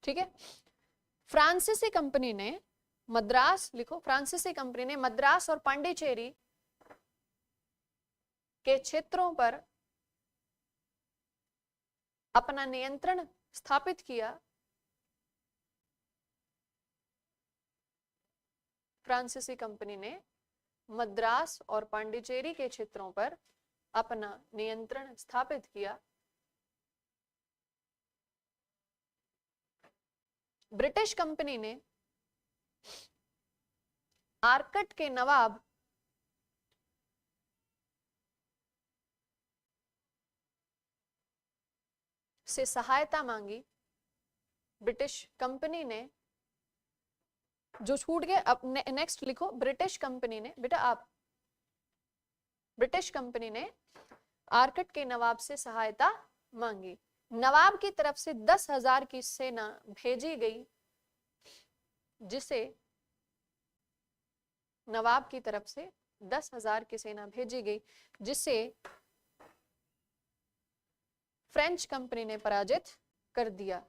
[SPEAKER 1] ठीक है, फ्रांसीसी कंपनी ने मद्रास लिखो, फ्रांसीसी कंपनी ने मद्रास और पांडिचेरी के क्षेत्रों पर अपना नियंत्रण स्थापित किया। फ्रांसीसी कंपनी ने मद्रास और पांडिचेरी के क्षेत्रों पर अपना नियंत्रण स्थापित किया। ब्रिटिश कंपनी ने आर्कट के नवाब से सहायता मांगी। ब्रिटिश कंपनी ने, जो छूट गए अब नेक्स्ट लिखो, ब्रिटिश कंपनी ने, बेटा आप, ब्रिटिश कंपनी ने आर्कट के नवाब से सहायता मांगी। नवाब की तरफ से 10,000 की सेना भेजी गई, जिसे नवाब की तरफ से 10,000 की सेना भेजी गई, जिसे फ्रेंच कंपनी ने पराजित कर दिया,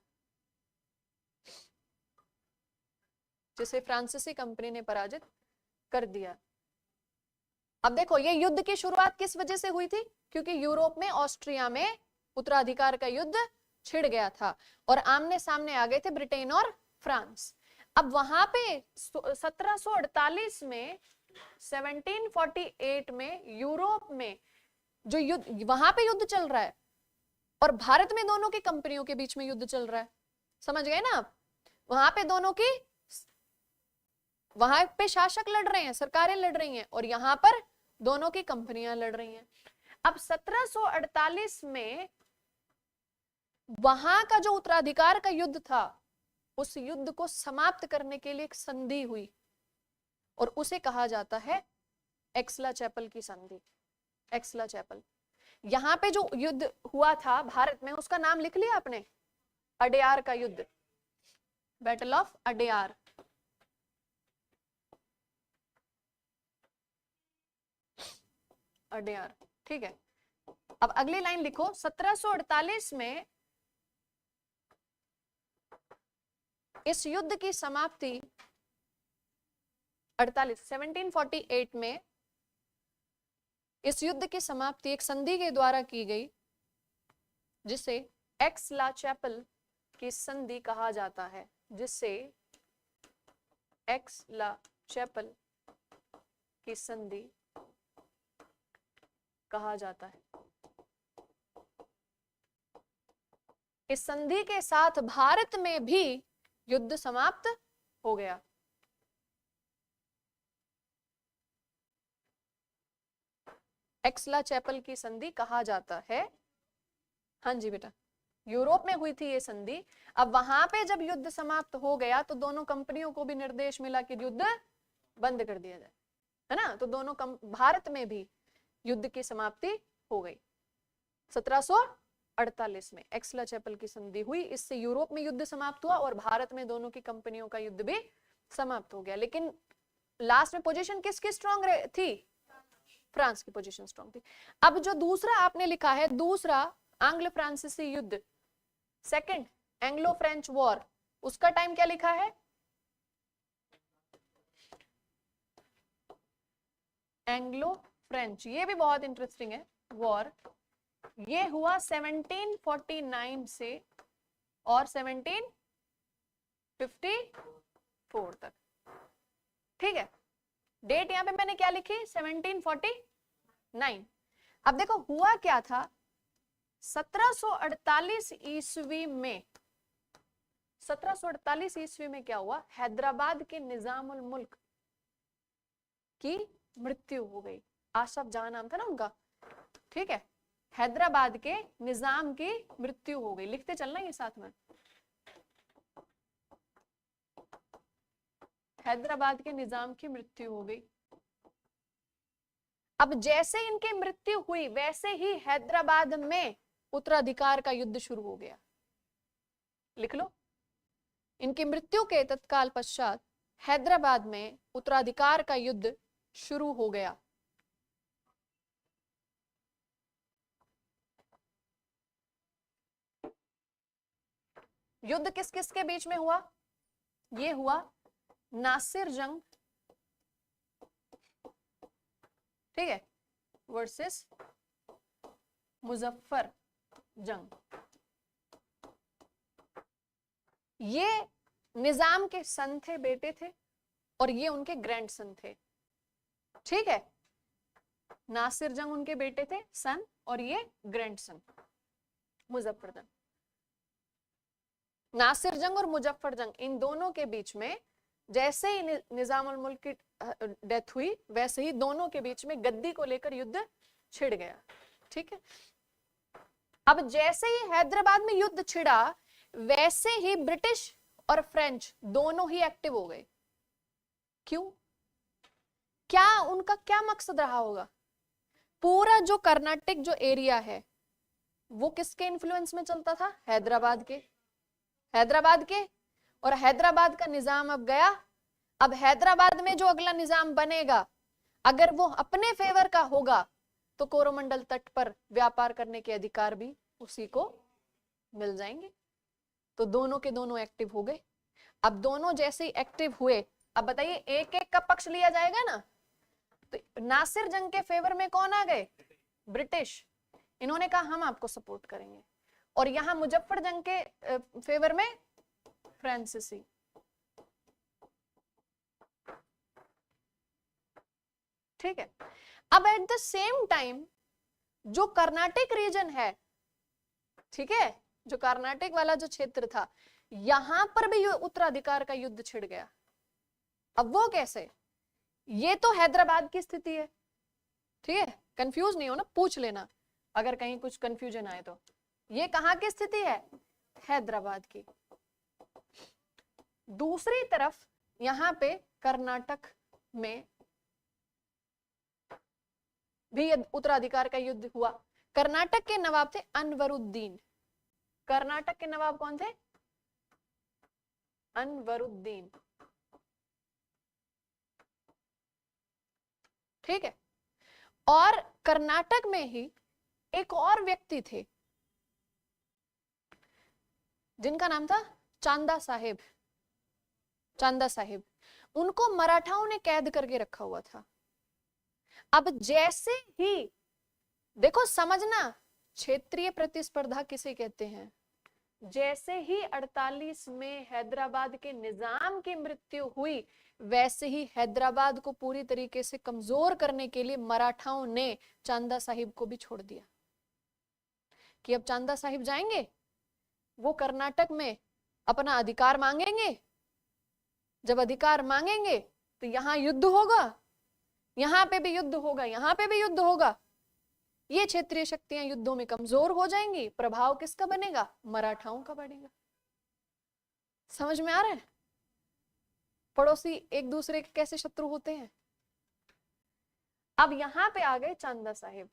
[SPEAKER 1] जिसे फ्रांसीसी कंपनी ने पराजित कर दिया। अब देखो, ये युद्ध की शुरुआत किस वजह से हुई थी? क्योंकि यूरोप में, ऑस्ट्रिया में उत्तराधिकार का युद्ध छिड़ गया था और आमने सामने आ गए थे ब्रिटेन और फ्रांस। अब वहां पे 1748 में, 1748 में यूरोप में जो युद्ध, वहां पे युद्ध चल रहा है और भारत में दोनों की कंपनियों के बीच में युद्ध चल रहा है। समझ गए ना आप? वहां पे दोनों की, वहां पे शासक लड़ रहे हैं, सरकारें लड़ रही हैं, और यहां पर दोनों की कंपनियां लड़ रही हैं। अब 1748 में वहां का जो उत्तराधिकार का युद्ध था, उस युद्ध को समाप्त करने के लिए एक संधि हुई और उसे कहा जाता है एक्सला चैपल की संधि। एक्सला चैपल, यहां पे जो युद्ध हुआ था भारत में, उसका नाम लिख लिया आपने? अडेयार का युद्ध, बैटल ऑफ अडेयार। अडेयार, ठीक है। अब अगली लाइन लिखो, 1748 में इस युद्ध की समाप्ति, 1748 में इस युद्ध की समाप्ति एक संधि के द्वारा की गई, जिसे एक्स-ला चैपल की संधि कहा जाता है, जिसे एक्स-ला चैपल की संधि कहा जाता है। इस संधि के साथ भारत में भी युद्ध समाप्त हो गया। एक्सला चैपल की संधि कहा जाता है। हाँ जी बेटा, यूरोप में हुई थी ये संधि। अब वहां पे जब युद्ध समाप्त हो गया तो दोनों कंपनियों को भी निर्देश मिला कि युद्ध बंद कर दिया जाए, है ना? तो दोनों भारत में भी युद्ध की समाप्ति हो गई 1748 में। एक्सला चैपल की संधि हुई, इससे यूरोप में युद्ध समाप्त हुआ और भारत में दोनों की कंपनियों का युद्ध भी समाप्त हो गया। लेकिन लास्ट में पोजीशन किसकी स्ट्रांग थी? फ्रांस की पोजीशन स्ट्रांग थी। अब जो दूसरा आपने लिखा है, दूसरा आंग्ल फ्रांसीसी युद्ध, सेकंड एंग्लो फ्रेंच वॉर, उसका टाइम क्या लिखा है? एंग्लो फ्रेंच, ये भी बहुत इंटरेस्टिंग है। वॉर ये हुआ 1749 से और 1754 तक, ठीक है। डेट यहां पे मैंने क्या लिखी? 1749। अब देखो हुआ क्या था, 1748 ईस्वी में, 1748 ईस्वी में क्या हुआ? हैदराबाद के निजामुल मुल्क की मृत्यु हो गई। आशफ जहां नाम था ना उनका, ठीक है। हैदराबाद के निजाम की मृत्यु हो गई। लिखते चलना ये साथ में, हैदराबाद के निजाम की मृत्यु हो गई। अब जैसे इनकी मृत्यु हुई वैसे ही हैदराबाद में उत्तराधिकार का युद्ध शुरू हो गया। लिख लो, इनकी मृत्यु के तत्काल पश्चात हैदराबाद में उत्तराधिकार का युद्ध शुरू हो गया। युद्ध किस किस के बीच में हुआ? ये हुआ नासिर जंग, ठीक है, वर्सेस मुजफ्फर जंग। ये निजाम के सन थे, बेटे थे, और ये उनके ग्रैंडसन थे, ठीक है। नासिर जंग उनके बेटे थे, सन, और ये ग्रैंडसन मुजफ्फर जंग। नासिर जंग और मुजफ्फर जंग, इन दोनों के बीच में जैसे ही निजामुल मुल्क की डेथ हुई, वैसे ही दोनों के बीच में गद्दी को लेकर युद्ध छिड़ गया, ठीक है। अब जैसे ही हैदराबाद में युद्ध छिड़ा, वैसे ही ब्रिटिश और फ्रेंच दोनों ही एक्टिव हो गए। क्यों? क्या उनका क्या मकसद रहा होगा? पूरा जो कर्नाटक जो एरिया है वो किसके इन्फ्लुएंस में चलता था? हैदराबाद के, हैदराबाद के। और हैदराबाद का निजाम अब गया। अब हैदराबाद में जो अगला निजाम बनेगा, अगर वो अपने फेवर का होगा, तो कोरोमंडल तट पर व्यापार करने के अधिकार भी उसी को मिल जाएंगे। तो दोनों के दोनों एक्टिव हो गए। अब दोनों जैसे ही एक्टिव हुए, अब बताइए एक एक का पक्ष लिया जाएगा ना। तो नासिर जंग के फेवर में कौन आ गए? ब्रिटिश। इन्होंने कहा हम आपको सपोर्ट करेंगे। और यहां मुजफ्फर जंग के फेवर में फ्रांसीसी। ठीक है। अब एट द सेम टाइम जो कर्नाटक रीजन है, ठीक है, जो कर्नाटक वाला जो क्षेत्र था, यहां पर भी उत्तराधिकार का युद्ध छिड़ गया। अब वो कैसे? ये तो हैदराबाद की स्थिति है, ठीक है, कंफ्यूज नहीं हो ना, पूछ लेना अगर कहीं कुछ कंफ्यूजन आए तो। ये कहां की स्थिति है? हैदराबाद की। दूसरी तरफ यहां पे कर्नाटक में भी उत्तराधिकार का युद्ध हुआ। कर्नाटक के नवाब थे अनवरुद्दीन। कर्नाटक के नवाब कौन थे? अनवरुद्दीन, ठीक है। और कर्नाटक में ही एक और व्यक्ति थे जिनका नाम था चांदा साहेब। चांदा साहेब, उनको मराठाओं ने कैद करके रखा हुआ था। अब जैसे ही, देखो समझना, क्षेत्रीय प्रतिस्पर्धा किसे कहते हैं? जैसे ही 48 में हैदराबाद के निजाम की मृत्यु हुई, वैसे ही हैदराबाद को पूरी तरीके से कमजोर करने के लिए मराठाओं ने चांदा साहिब को भी छोड़ दिया कि अब चांदा साहिब जाएंगे, वो कर्नाटक में अपना अधिकार मांगेंगे। जब अधिकार मांगेंगे तो यहां युद्ध होगा, यहां पे भी युद्ध होगा, यहां पे भी युद्ध होगा। ये क्षेत्रीय शक्तियां युद्धों में कमजोर हो जाएंगी। प्रभाव किसका बनेगा? मराठाओं का बनेगा। समझ में आ रहा है? पड़ोसी एक दूसरे के कैसे शत्रु होते हैं। अब यहां पे आ गए चांदा साहिब।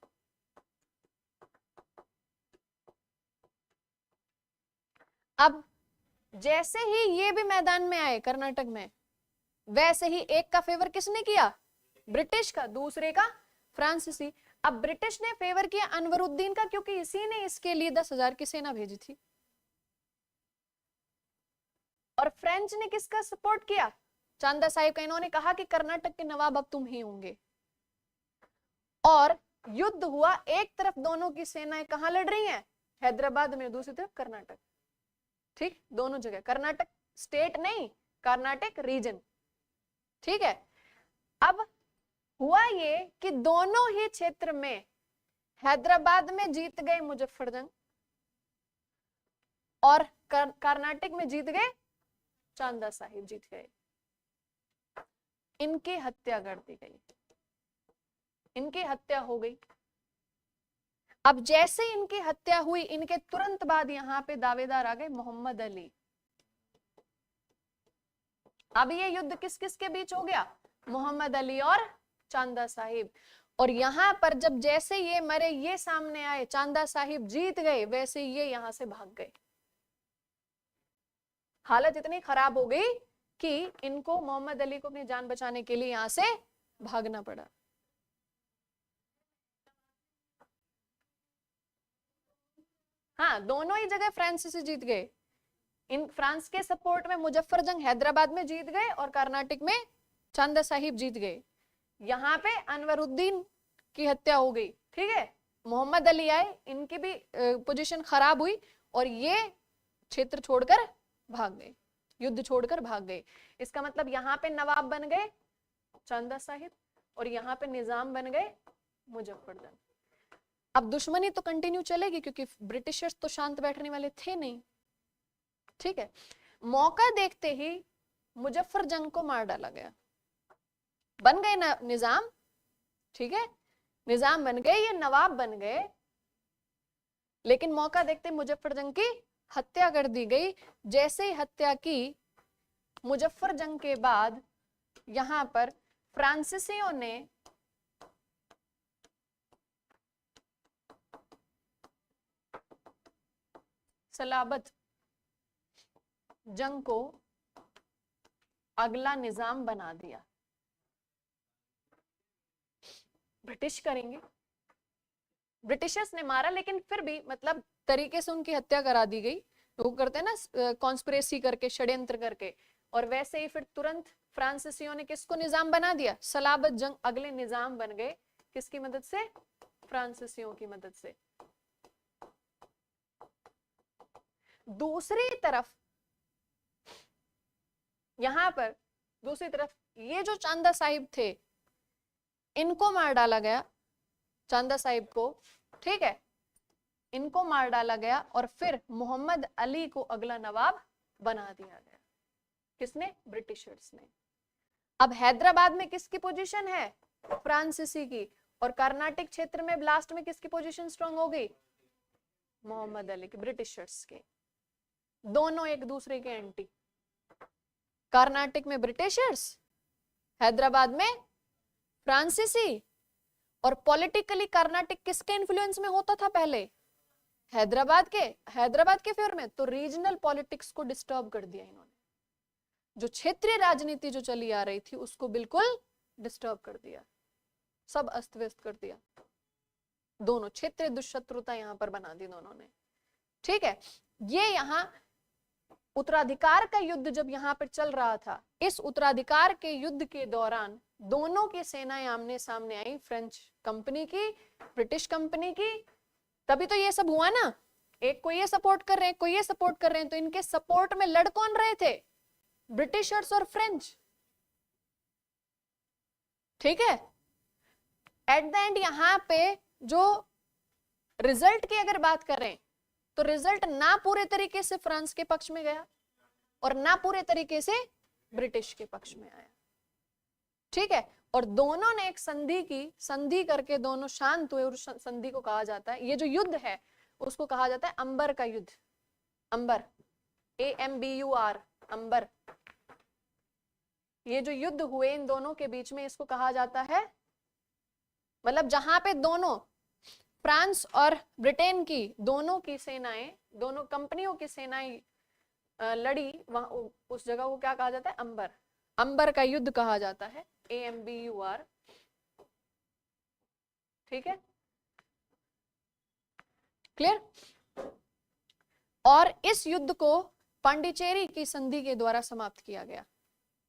[SPEAKER 1] अब जैसे ही ये भी मैदान में आए कर्नाटक में, वैसे ही एक का फेवर किसने किया? ब्रिटिश का, दूसरे का फ्रांसीसी। अब ब्रिटिश ने फेवर किया अनवरुद्दीन का, क्योंकि इसी ने इसके लिए 10,000 की सेना भेजी थी। और फ्रेंच ने किसका सपोर्ट किया? चांदा साहिब का। इन्होंने कहा कि कर्नाटक के नवाब अब तुम ही होंगे। और युद्ध हुआ। एक तरफ दोनों की सेनाएं कहां लड़ रही हैं? हैदराबाद में, दूसरी तरफ कर्नाटक। ठीक, दोनों जगह। कर्नाटक स्टेट नहीं, कर्नाटक रीजन, ठीक है। अब हुआ ये कि दोनों ही क्षेत्र में, हैदराबाद में जीत गए मुजफ्फर जंग और कर्नाटक में जीत गए चांदा साहिब, जीत गए। इनकी हत्या कर दी गई, इनकी हत्या हो गई। अब जैसे इनकी हत्या हुई, इनके तुरंत बाद यहां पे दावेदार आ गए मोहम्मद अली। अब ये युद्ध किस किस के बीच हो गया? मोहम्मद अली और चांदा साहिब। और यहां पर जब जैसे ये मरे, ये सामने आए, चांदा साहिब जीत गए, वैसे ये यहां से भाग गए। हालत इतनी खराब हो गई कि इनको, मोहम्मद अली को अपनी जान बचाने के लिए यहां से भागना पड़ा। हाँ, दोनों ही जगह फ्रांसीसी जीत गए। इन फ्रांस के सपोर्ट में मुजफ्फर जंग हैदराबाद में जीत गए और कर्नाटक में चांदा साहिब जीत गए। यहाँ पे अनवरुद्दीन की हत्या हो गई, ठीक है, मोहम्मद अली आए, इनकी भी पोजीशन खराब हुई और ये क्षेत्र छोड़कर भाग गए, युद्ध छोड़कर भाग गए। इसका मतलब यहाँ पे नवाब बन गए चांदा साहिब और यहाँ पे निजाम बन गए मुजफ्फर जंग। अब दुश्मनी तो कंटिन्यू चलेगी क्योंकि ब्रिटिशर्स तो शांत बैठने वाले थे नहीं, ठीक है। मौका देखते ही मुजफ्फर जंग को मार डाला गया, बन गए ना निजाम, ठीक है, निजाम बन गए, ये नवाब बन गए, लेकिन मौका देखते मुजफ्फर जंग की हत्या कर दी गई। जैसे ही हत्या की, मुजफ्फर जंग के बाद यहां पर फ्रांसीसियों ने सलाबत जंग को अगला निजाम बना दिया। ब्रिटिश करेंगे, ब्रिटिशर्स ने मारा, लेकिन फिर भी मतलब तरीके से उनकी हत्या करा दी गई। वो करते हैं ना कॉन्स्पिरेसी करके, षड्यंत्र करके, और वैसे ही फिर तुरंत फ्रांसीसियों ने किसको निजाम बना दिया, सलाबत जंग अगले निजाम बन गए। किसकी मदद से? फ्रांसीसियों की मदद से। दूसरी तरफ यहां पर दूसरी तरफ ये जो चांदा साहिब थे, इनको मार डाला गया, चांदा साहिब को, ठीक है, इनको मार डाला गया और फिर मोहम्मद अली को अगला नवाब बना दिया गया। किसने? ब्रिटिशर्स ने। अब हैदराबाद में किसकी पोजीशन है? फ्रांसीसी की। और कर्नाटक क्षेत्र में लास्ट में किसकी पोजीशन स्ट्रांग हो गई? मोहम्मद अली की, ब्रिटिशर्स के। दोनों एक दूसरे के एंटी। कर्नाटक में ब्रिटिशर्स, हैदराबाद में फ्रांसीसी। और पॉलिटिकली कर्नाटक किसके इन्फ्लुएंस में होता था पहले? हैदराबाद के फेवर में। तो रीजनल पॉलिटिक्स को डिस्टर्ब कर दिया इन्होंने, जो क्षेत्रीय राजनीति जो चली आ रही थी उसको बिल्कुल डिस्टर्ब कर दिया, सब अस्त व्यस्त कर दिया। दोनों क्षेत्रीय दुष्शत्रुता यहां पर बना दी दोनों ने, ठीक है। ये यहां उत्तराधिकार का युद्ध जब यहां पर चल रहा था, इस उत्तराधिकार के युद्ध के दौरान दोनों की सेनाएं आमने सामने आई, फ्रेंच कंपनी की, ब्रिटिश कंपनी की। तभी तो ये सब हुआ ना, एक को ये सपोर्ट कर रहे हैं, कोई ये सपोर्ट कर रहे हैं, तो इनके सपोर्ट में लड़ कौन रहे थे? ब्रिटिशर्स और फ्रेंच, ठीक है। एट द एंड यहां पे जो रिजल्ट की अगर बात करें तो रिजल्ट ना पूरे तरीके से फ्रांस के पक्ष में गया और ना पूरे तरीके से ब्रिटिश के पक्ष में आया, ठीक है। और दोनों ने एक संधि की, संधि करके दोनों शांत हुए, और संधि को कहा जाता है, ये जो युद्ध है उसको कहा जाता है अंबर का युद्ध। अंबर, AMBUR, अंबर। ये जो युद्ध हुए इन दोनों के बीच में, इसको कहा जाता है, मतलब जहां पे दोनों फ्रांस और ब्रिटेन की दोनों की सेनाएं, दोनों कंपनियों की सेनाएं लड़ी, वहां उस जगह को क्या कहा जाता है? अंबर। अंबर का युद्ध कहा जाता है, AMBUR, ठीक है, क्लियर। और इस युद्ध को पांडिचेरी की संधि के द्वारा समाप्त किया गया।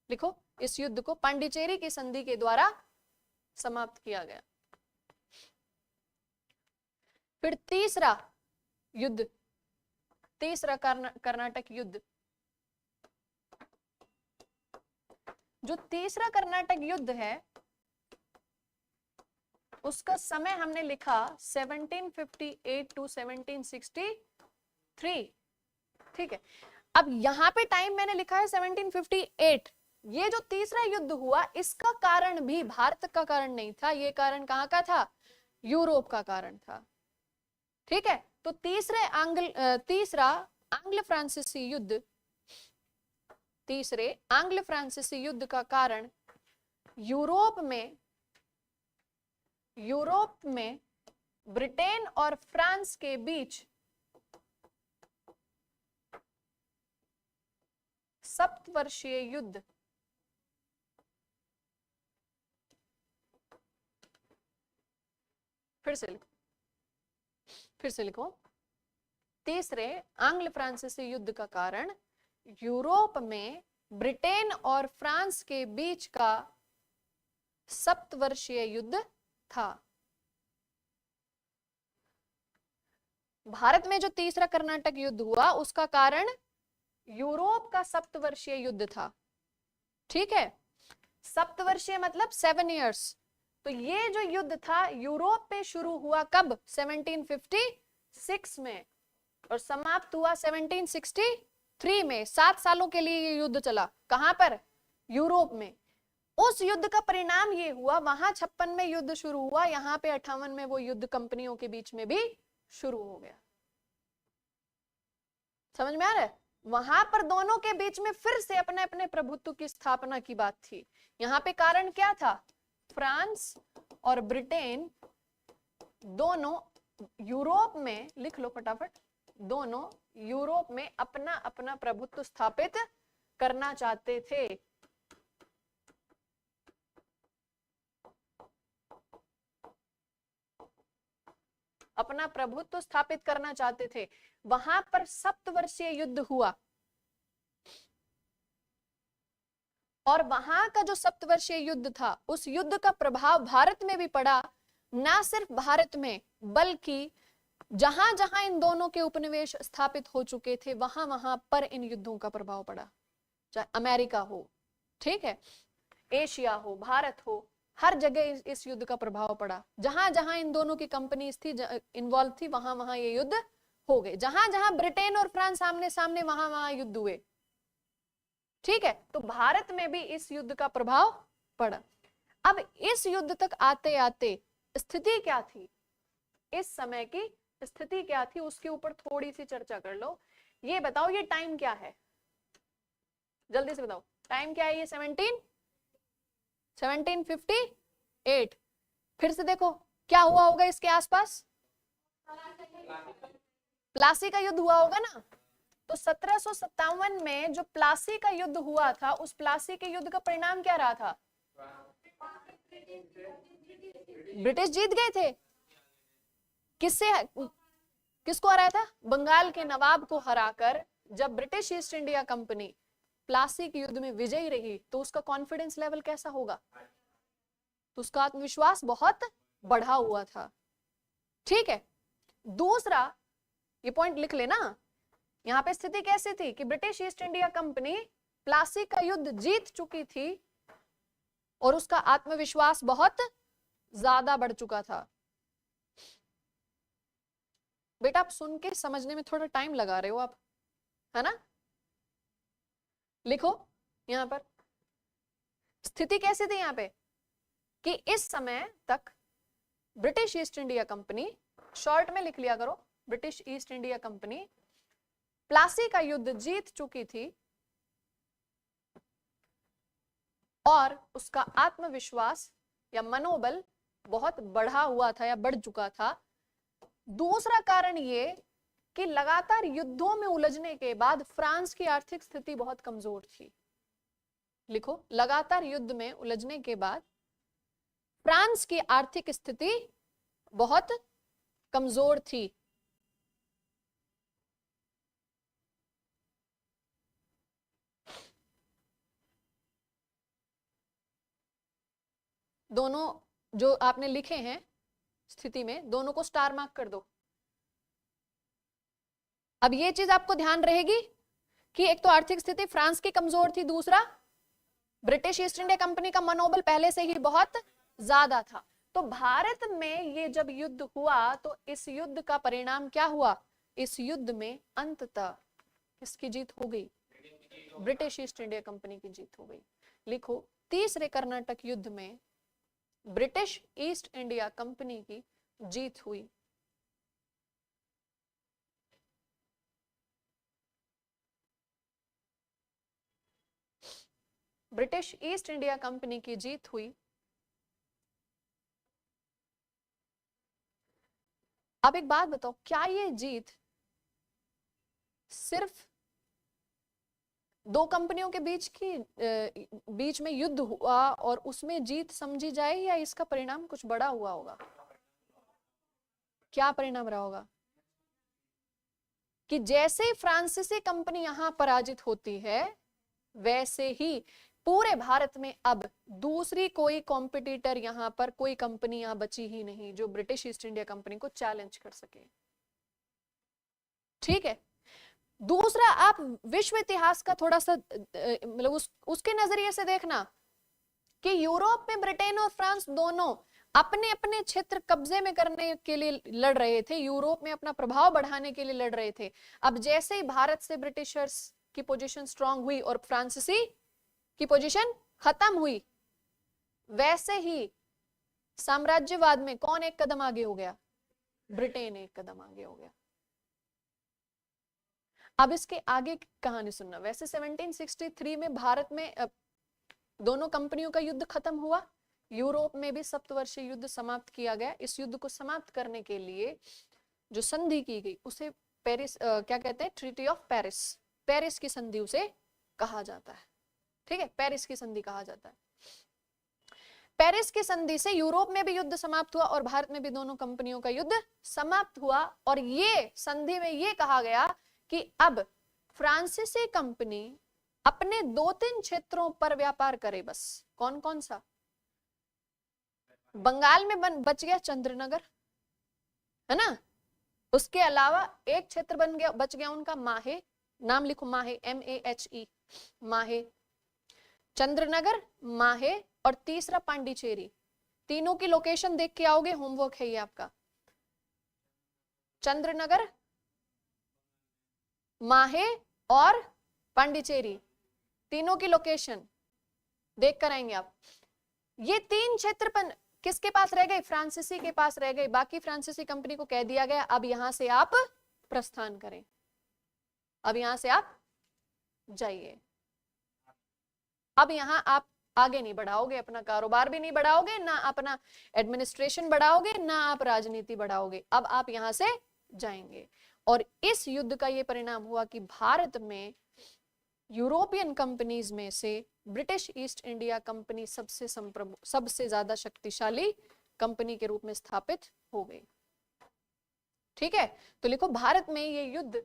[SPEAKER 1] लिखो, इस युद्ध को पांडिचेरी की संधि के द्वारा समाप्त किया गया। फिर तीसरा युद्ध, तीसरा कर्नाटक युद्ध। जो तीसरा कर्नाटक युद्ध है उसका समय हमने लिखा 1758 टू 1763, ठीक है। अब यहां पे टाइम मैंने लिखा है 1758। ये जो तीसरा युद्ध हुआ, इसका कारण भी भारत का कारण नहीं था, ये कारण कहां का था? यूरोप का कारण था, ठीक है। तो तीसरा आंग्ल फ्रांसीसी युद्ध, तीसरे आंग्ल फ्रांसीसी युद्ध का कारण यूरोप में ब्रिटेन और फ्रांस के बीच सप्तवर्षीय युद्ध, फिर से लिखो, तीसरे आंग्ल फ्रांसीसी युद्ध का कारण यूरोप में ब्रिटेन और फ्रांस के बीच का सप्तवर्षीय युद्ध था। भारत में जो तीसरा कर्नाटक युद्ध हुआ उसका कारण यूरोप का सप्तवर्षीय युद्ध था। ठीक है, सप्तवर्षीय मतलब 7 इयर्स। तो ये जो युद्ध था यूरोप में शुरू हुआ कब? 1756 में और समाप्त हुआ 1763 में। 7 सालों के लिए ये युद्ध चला। कहां पर? यूरोप में। उस युद्ध का परिणाम ये हुआ, वहां 56 में युद्ध शुरू हुआ, यहाँ पे 58 में वो युद्ध कंपनियों के बीच में भी शुरू हो गया। समझ में आ रहा है? वहां पर दोनों के बीच में फिर से अपने अपने प्रभुत्व की स्थापना की बात थी। यहाँ पे कारण क्या था? फ्रांस और ब्रिटेन दोनों यूरोप में, लिख लो फटाफट, दोनों यूरोप में अपना अपना प्रभुत्व स्थापित करना चाहते थे। अपना प्रभुत्व स्थापित करना चाहते थे। वहां पर सप्तवर्षीय युद्ध हुआ और वहां का जो सप्तवर्षीय युद्ध था उस युद्ध का प्रभाव भारत में भी पड़ा। ना सिर्फ भारत में बल्कि जहां जहां इन दोनों के उपनिवेश स्थापित हो चुके थे वहां वहां पर इन युद्धों का प्रभाव पड़ा। चाहे अमेरिका हो, ठीक है, एशिया हो, भारत हो, हर जगह इस युद्ध का प्रभाव पड़ा। जहां जहां इन दोनों की कंपनीज थी, इन्वॉल्व थी, वहां वहां ये युद्ध हो गए। जहां जहां ब्रिटेन और फ्रांस सामने सामने, वहां वहां युद्ध हुए। ठीक है, तो भारत में भी इस युद्ध का प्रभाव पड़ा। अब इस युद्ध तक आते आते स्थिति क्या थी, इस समय की स्थिति क्या थी, उसके ऊपर थोड़ी सी चर्चा कर लो। ये बताओ, ये टाइम क्या है? जल्दी से बताओ, टाइम क्या है? ये 1758। फिर से देखो क्या हुआ होगा इसके आसपास? प्लासी का युद्ध हुआ होगा ना। तो 1757 में जो प्लासी का युद्ध हुआ था, उस प्लासी के युद्ध का परिणाम क्या रहा था? ब्रिटिश जीत गए थे। किससे, किसको हराया था? बंगाल के नवाब को हराकर जब British East India company Plassey के युद्ध में विजयी रही तो उसका कॉन्फिडेंस लेवल कैसा होगा? तो उसका आत्मविश्वास बहुत बढ़ा हुआ था। ठीक है, दूसरा ये पॉइंट लिख लेना। यहां पे स्थिति कैसी थी कि British East India company Plassey का युद्ध जीत चुकी थी और उसका आत्मविश्वास बहुत ज्यादा बढ़ चुका था। बेटा आप सुन के समझने में थोड़ा टाइम लगा रहे हो आप, है ना? लिखो यहां पर स्थिति कैसी थी यहां पे कि इस समय तक British East India company, short में लिख लिया करो, British East India company Plassey का युद्ध जीत चुकी थी और उसका आत्मविश्वास या मनोबल बहुत बढ़ा हुआ था या बढ़ चुका था। दूसरा कारण ये कि लगातार युद्धों में उलझने के बाद फ्रांस की आर्थिक स्थिति बहुत कमजोर थी। लिखो, लगातार युद्ध में उलझने के बाद फ्रांस की आर्थिक स्थिति बहुत कमजोर थी। दोनों जो आपने लिखे हैं स्थिति में, दोनों को स्टार मार्क कर दो। अब ये चीज आपको ध्यान रहेगी कि एक तो आर्थिक स्थिति फ्रांस की कमजोर थी, दूसरा ब्रिटिश ईस्ट इंडिया कंपनी का मनोबल पहले से ही बहुत ज्यादा था। तो भारत में ये जब युद्ध हुआ तो इस युद्ध का परिणाम क्या हुआ? इस युद्ध में अंततः किसकी जीत हो गई? ब्रिटिश ईस्ट इंडिया कंपनी की जीत हो गई। लिखो, तीसरे कर्नाटक युद्ध में ब्रिटिश ईस्ट इंडिया कंपनी की जीत हुई। ब्रिटिश ईस्ट इंडिया कंपनी की जीत हुई। अब एक बात बताओ, क्या ये जीत सिर्फ दो कंपनियों के बीच में युद्ध हुआ और उसमें जीत समझी जाए, या इसका परिणाम कुछ बड़ा हुआ होगा? क्या परिणाम रहा होगा? कि जैसे फ्रांसीसी कंपनी यहां पराजित होती है, वैसे ही पूरे भारत में अब दूसरी कोई कॉम्पिटिटर यहां पर, कोई कंपनी यहां बची ही नहीं जो ब्रिटिश ईस्ट इंडिया कंपनी को चैलेंज कर सके। ठीक है। दूसरा, आप विश्व इतिहास का थोड़ा सा मतलब उसके नजरिए से देखना कि यूरोप में ब्रिटेन और फ्रांस दोनों अपने अपने क्षेत्र कब्जे में करने के लिए लड़ रहे थे, यूरोप में अपना प्रभाव बढ़ाने के लिए लड़ रहे थे। अब जैसे ही भारत से ब्रिटिशर्स की पोजीशन स्ट्रांग हुई और फ्रांसीसी की पोजीशन खत्म हुई, वैसे ही साम्राज्यवाद में कौन एक कदम आगे हो गया? ब्रिटेन एक कदम आगे हो गया। अब इसके आगे की कहानी सुनना। वैसे 1763 में भारत में दोनों कंपनियों का युद्ध खत्म हुआ, यूरोप में भी सप्तवर्षीय युद्ध समाप्त किया गया। इस युद्ध को समाप्त करने के लिए जो संधि की गई उसे पेरिस क्या कहते हैं? Treaty of Paris. पेरिस की संधि उसे कहा जाता है। ठीक है, पेरिस की संधि कहा जाता है। पेरिस की संधि से यूरोप में भी युद्ध समाप्त हुआ और भारत में भी दोनों कंपनियों का युद्ध समाप्त हुआ। और ये संधि में ये कहा गया कि अब फ्रांसीसी कंपनी अपने 2-3 क्षेत्रों पर व्यापार करे बस। कौन कौन सा? बंगाल में बच गया चंद्रनगर, है ना। उसके अलावा एक क्षेत्र बच गया उनका माहे, नाम लिखो माहे, MAHE, माहे, चंद्रनगर, माहे, और तीसरा पांडिचेरी। तीनों की लोकेशन देख के आओगे, होमवर्क है ये आपका। चंद्रनगर, माहे और पांडिचेरी, तीनों की लोकेशन देख कर आएंगे आप। ये 3 क्षेत्र पर किसके पास रह गए? फ्रांसीसी के पास रह गए। बाकी फ्रांसीसी कंपनी को कह दिया गया अब यहां से आप प्रस्थान करें, अब यहां से आप जाइए। अब यहां आप आगे नहीं बढ़ाओगे, अपना कारोबार भी नहीं बढ़ाओगे, ना अपना एडमिनिस्ट्रेशन बढ़ाओगे, ना आप राजनीति बढ़ाओगे, अब आप यहां से जाएंगे। और इस युद्ध का यह परिणाम हुआ कि भारत में यूरोपियन कंपनीज में से ब्रिटिश ईस्ट इंडिया कंपनी सबसे ज्यादा शक्तिशाली कंपनी के रूप में स्थापित हो गई। ठीक है, तो लिखो भारत में ये युद्ध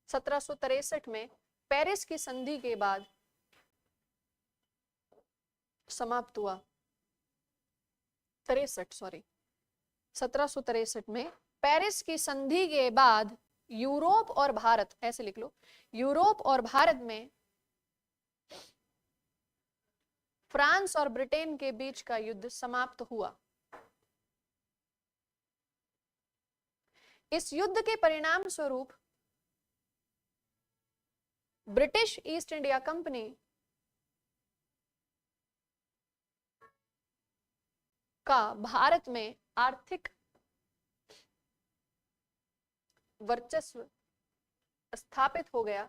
[SPEAKER 1] 1763 में पेरिस की संधि के बाद समाप्त हुआ। 1763 में पेरिस की संधि के बाद यूरोप और भारत, ऐसे लिख लो, यूरोप और भारत में फ्रांस और ब्रिटेन के बीच का युद्ध समाप्त हुआ। इस युद्ध के परिणाम स्वरूप ब्रिटिश ईस्ट इंडिया कंपनी का भारत में आर्थिक वर्चस्व स्थापित हो गया।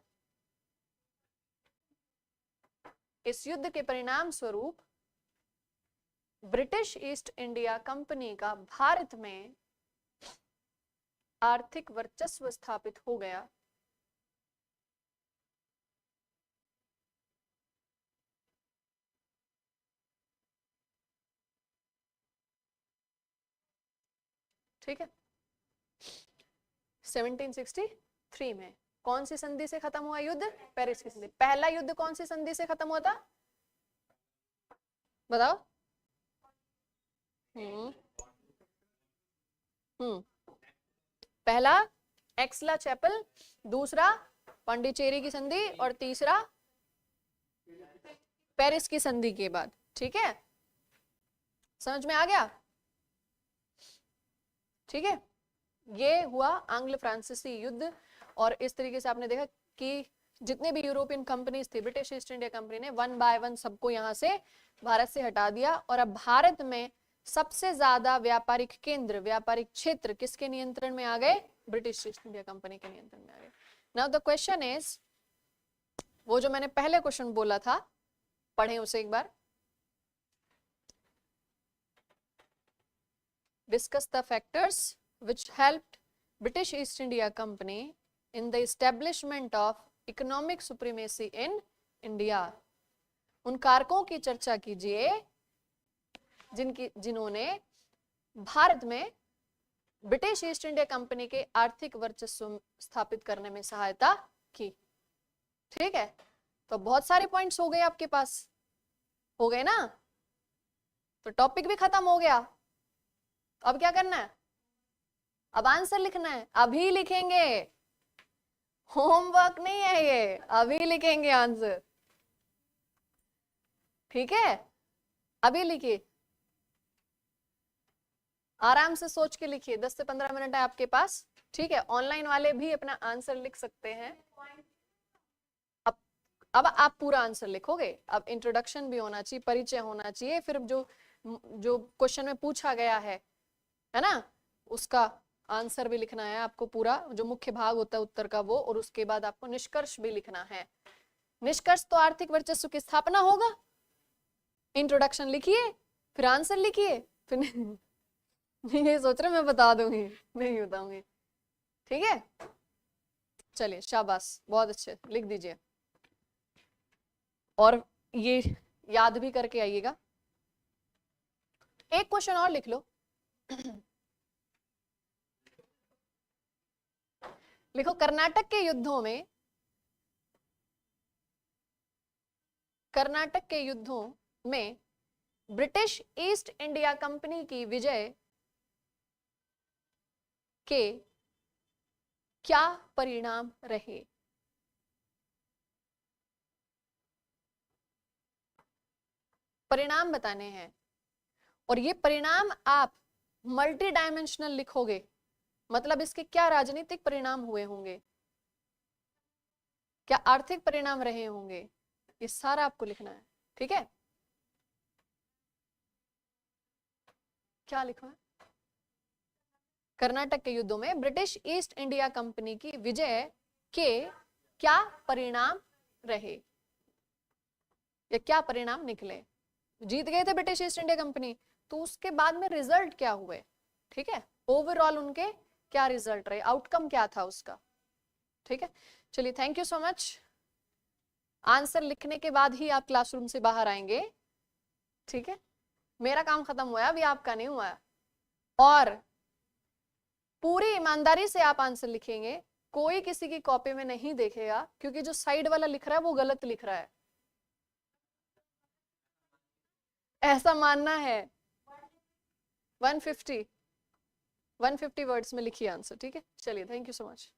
[SPEAKER 1] इस युद्ध के परिणाम स्वरूप ब्रिटिश ईस्ट इंडिया कंपनी का भारत में आर्थिक वर्चस्व स्थापित हो गया। ठीक है, 1763 में कौन सी संधि से खत्म हुआ युद्ध? पेरिस की संधि। पहला युद्ध कौन सी संधि से खत्म हुआ था? बताओ। पहला एक्सला चैपल, दूसरा पांडिचेरी की संधि, और तीसरा पेरिस की संधि के बाद। ठीक है, समझ में आ गया? ठीक है, ये हुआ आंग्ल फ्रांसीसी युद्ध। और इस तरीके से आपने देखा कि जितने भी यूरोपियन कंपनीज थी, ब्रिटिश ईस्ट इंडिया कंपनी ने 1 बाय 1 सबको यहां से भारत से हटा दिया। और अब भारत में सबसे ज्यादा व्यापारिक केंद्र, व्यापारिक क्षेत्र किसके नियंत्रण में आ गए? ब्रिटिश ईस्ट इंडिया कंपनी के नियंत्रण में आ गए। नाउ द क्वेश्चन इज, वो जो मैंने पहले क्वेश्चन बोला था, पढ़े उसे एक बार। Discuss the factors which helped British East India Company in the establishment of economic supremacy in India. उन कारकों की चर्चा कीजिए जिन्होंने भारत में ब्रिटिश ईस्ट इंडिया कंपनी के आर्थिक वर्चस्व स्थापित करने में सहायता की। ठीक है, तो बहुत सारे पॉइंट्स हो गए आपके पास, हो गए ना, तो टॉपिक भी खत्म हो गया। अब क्या करना है, अब आंसर लिखना है, अभी लिखेंगे, होमवर्क नहीं है ये, अभी लिखेंगे आंसर। ठीक है, अभी लिखिए, आराम से सोच के लिखिए, 10 से 15 मिनट है आपके पास। ठीक है, ऑनलाइन वाले भी अपना आंसर लिख सकते हैं। अब आप पूरा आंसर लिखोगे, अब इंट्रोडक्शन भी होना चाहिए, परिचय होना चाहिए, फिर जो जो क्वेश्चन में पूछा गया है ना, उसका आंसर भी लिखना है आपको पूरा, जो मुख्य भाग होता है उत्तर का वो, और उसके बाद आपको निष्कर्ष भी लिखना है। निष्कर्ष तो आर्थिक वर्चस्व की स्थापना होगा। इंट्रोडक्शन लिखिए, फिर आंसर लिखिए, फिर ये सोच रहे मैं बता दूंगी, नहीं बताऊंगी। ठीक है, चलिए शाबाश, बहुत अच्छे, लिख दीजिए और ये याद भी करके आइएगा। एक क्वेश्चन और लिख लो। लिखो, कर्नाटक के युद्धों में ब्रिटिश ईस्ट इंडिया कंपनी की विजय के क्या परिणाम रहे। परिणाम बताने हैं, और ये परिणाम आप मल्टी डायमेंशनल लिखोगे, मतलब इसके क्या राजनीतिक परिणाम हुए होंगे, क्या आर्थिक परिणाम रहे होंगे, ये सारा आपको लिखना है। ठीक है, क्या लिखा है, कर्नाटक के युद्धों में ब्रिटिश ईस्ट इंडिया कंपनी की विजय के क्या परिणाम रहे, या क्या परिणाम निकले। जीत गए थे ब्रिटिश ईस्ट इंडिया कंपनी, तो उसके बाद में रिजल्ट क्या हुए। ठीक है, ओवरऑल उनके क्या रिजल्ट रहे, आउटकम क्या था उसका। ठीक है, चलिए, thank you so much. Answer लिखने के बाद ही आप क्लासरूम से बाहर आएंगे। ठीक है, मेरा काम खत्म हुआ, अभी आपका नहीं हुआ, और पूरी ईमानदारी से आप आंसर लिखेंगे, कोई किसी की कॉपी में नहीं देखेगा, क्योंकि जो साइड वाला लिख रहा है वो गलत लिख रहा है, ऐसा मानना है। 150 वर्ड्स में लिखिए आंसर। ठीक है, चलिए, थैंक यू सो मच।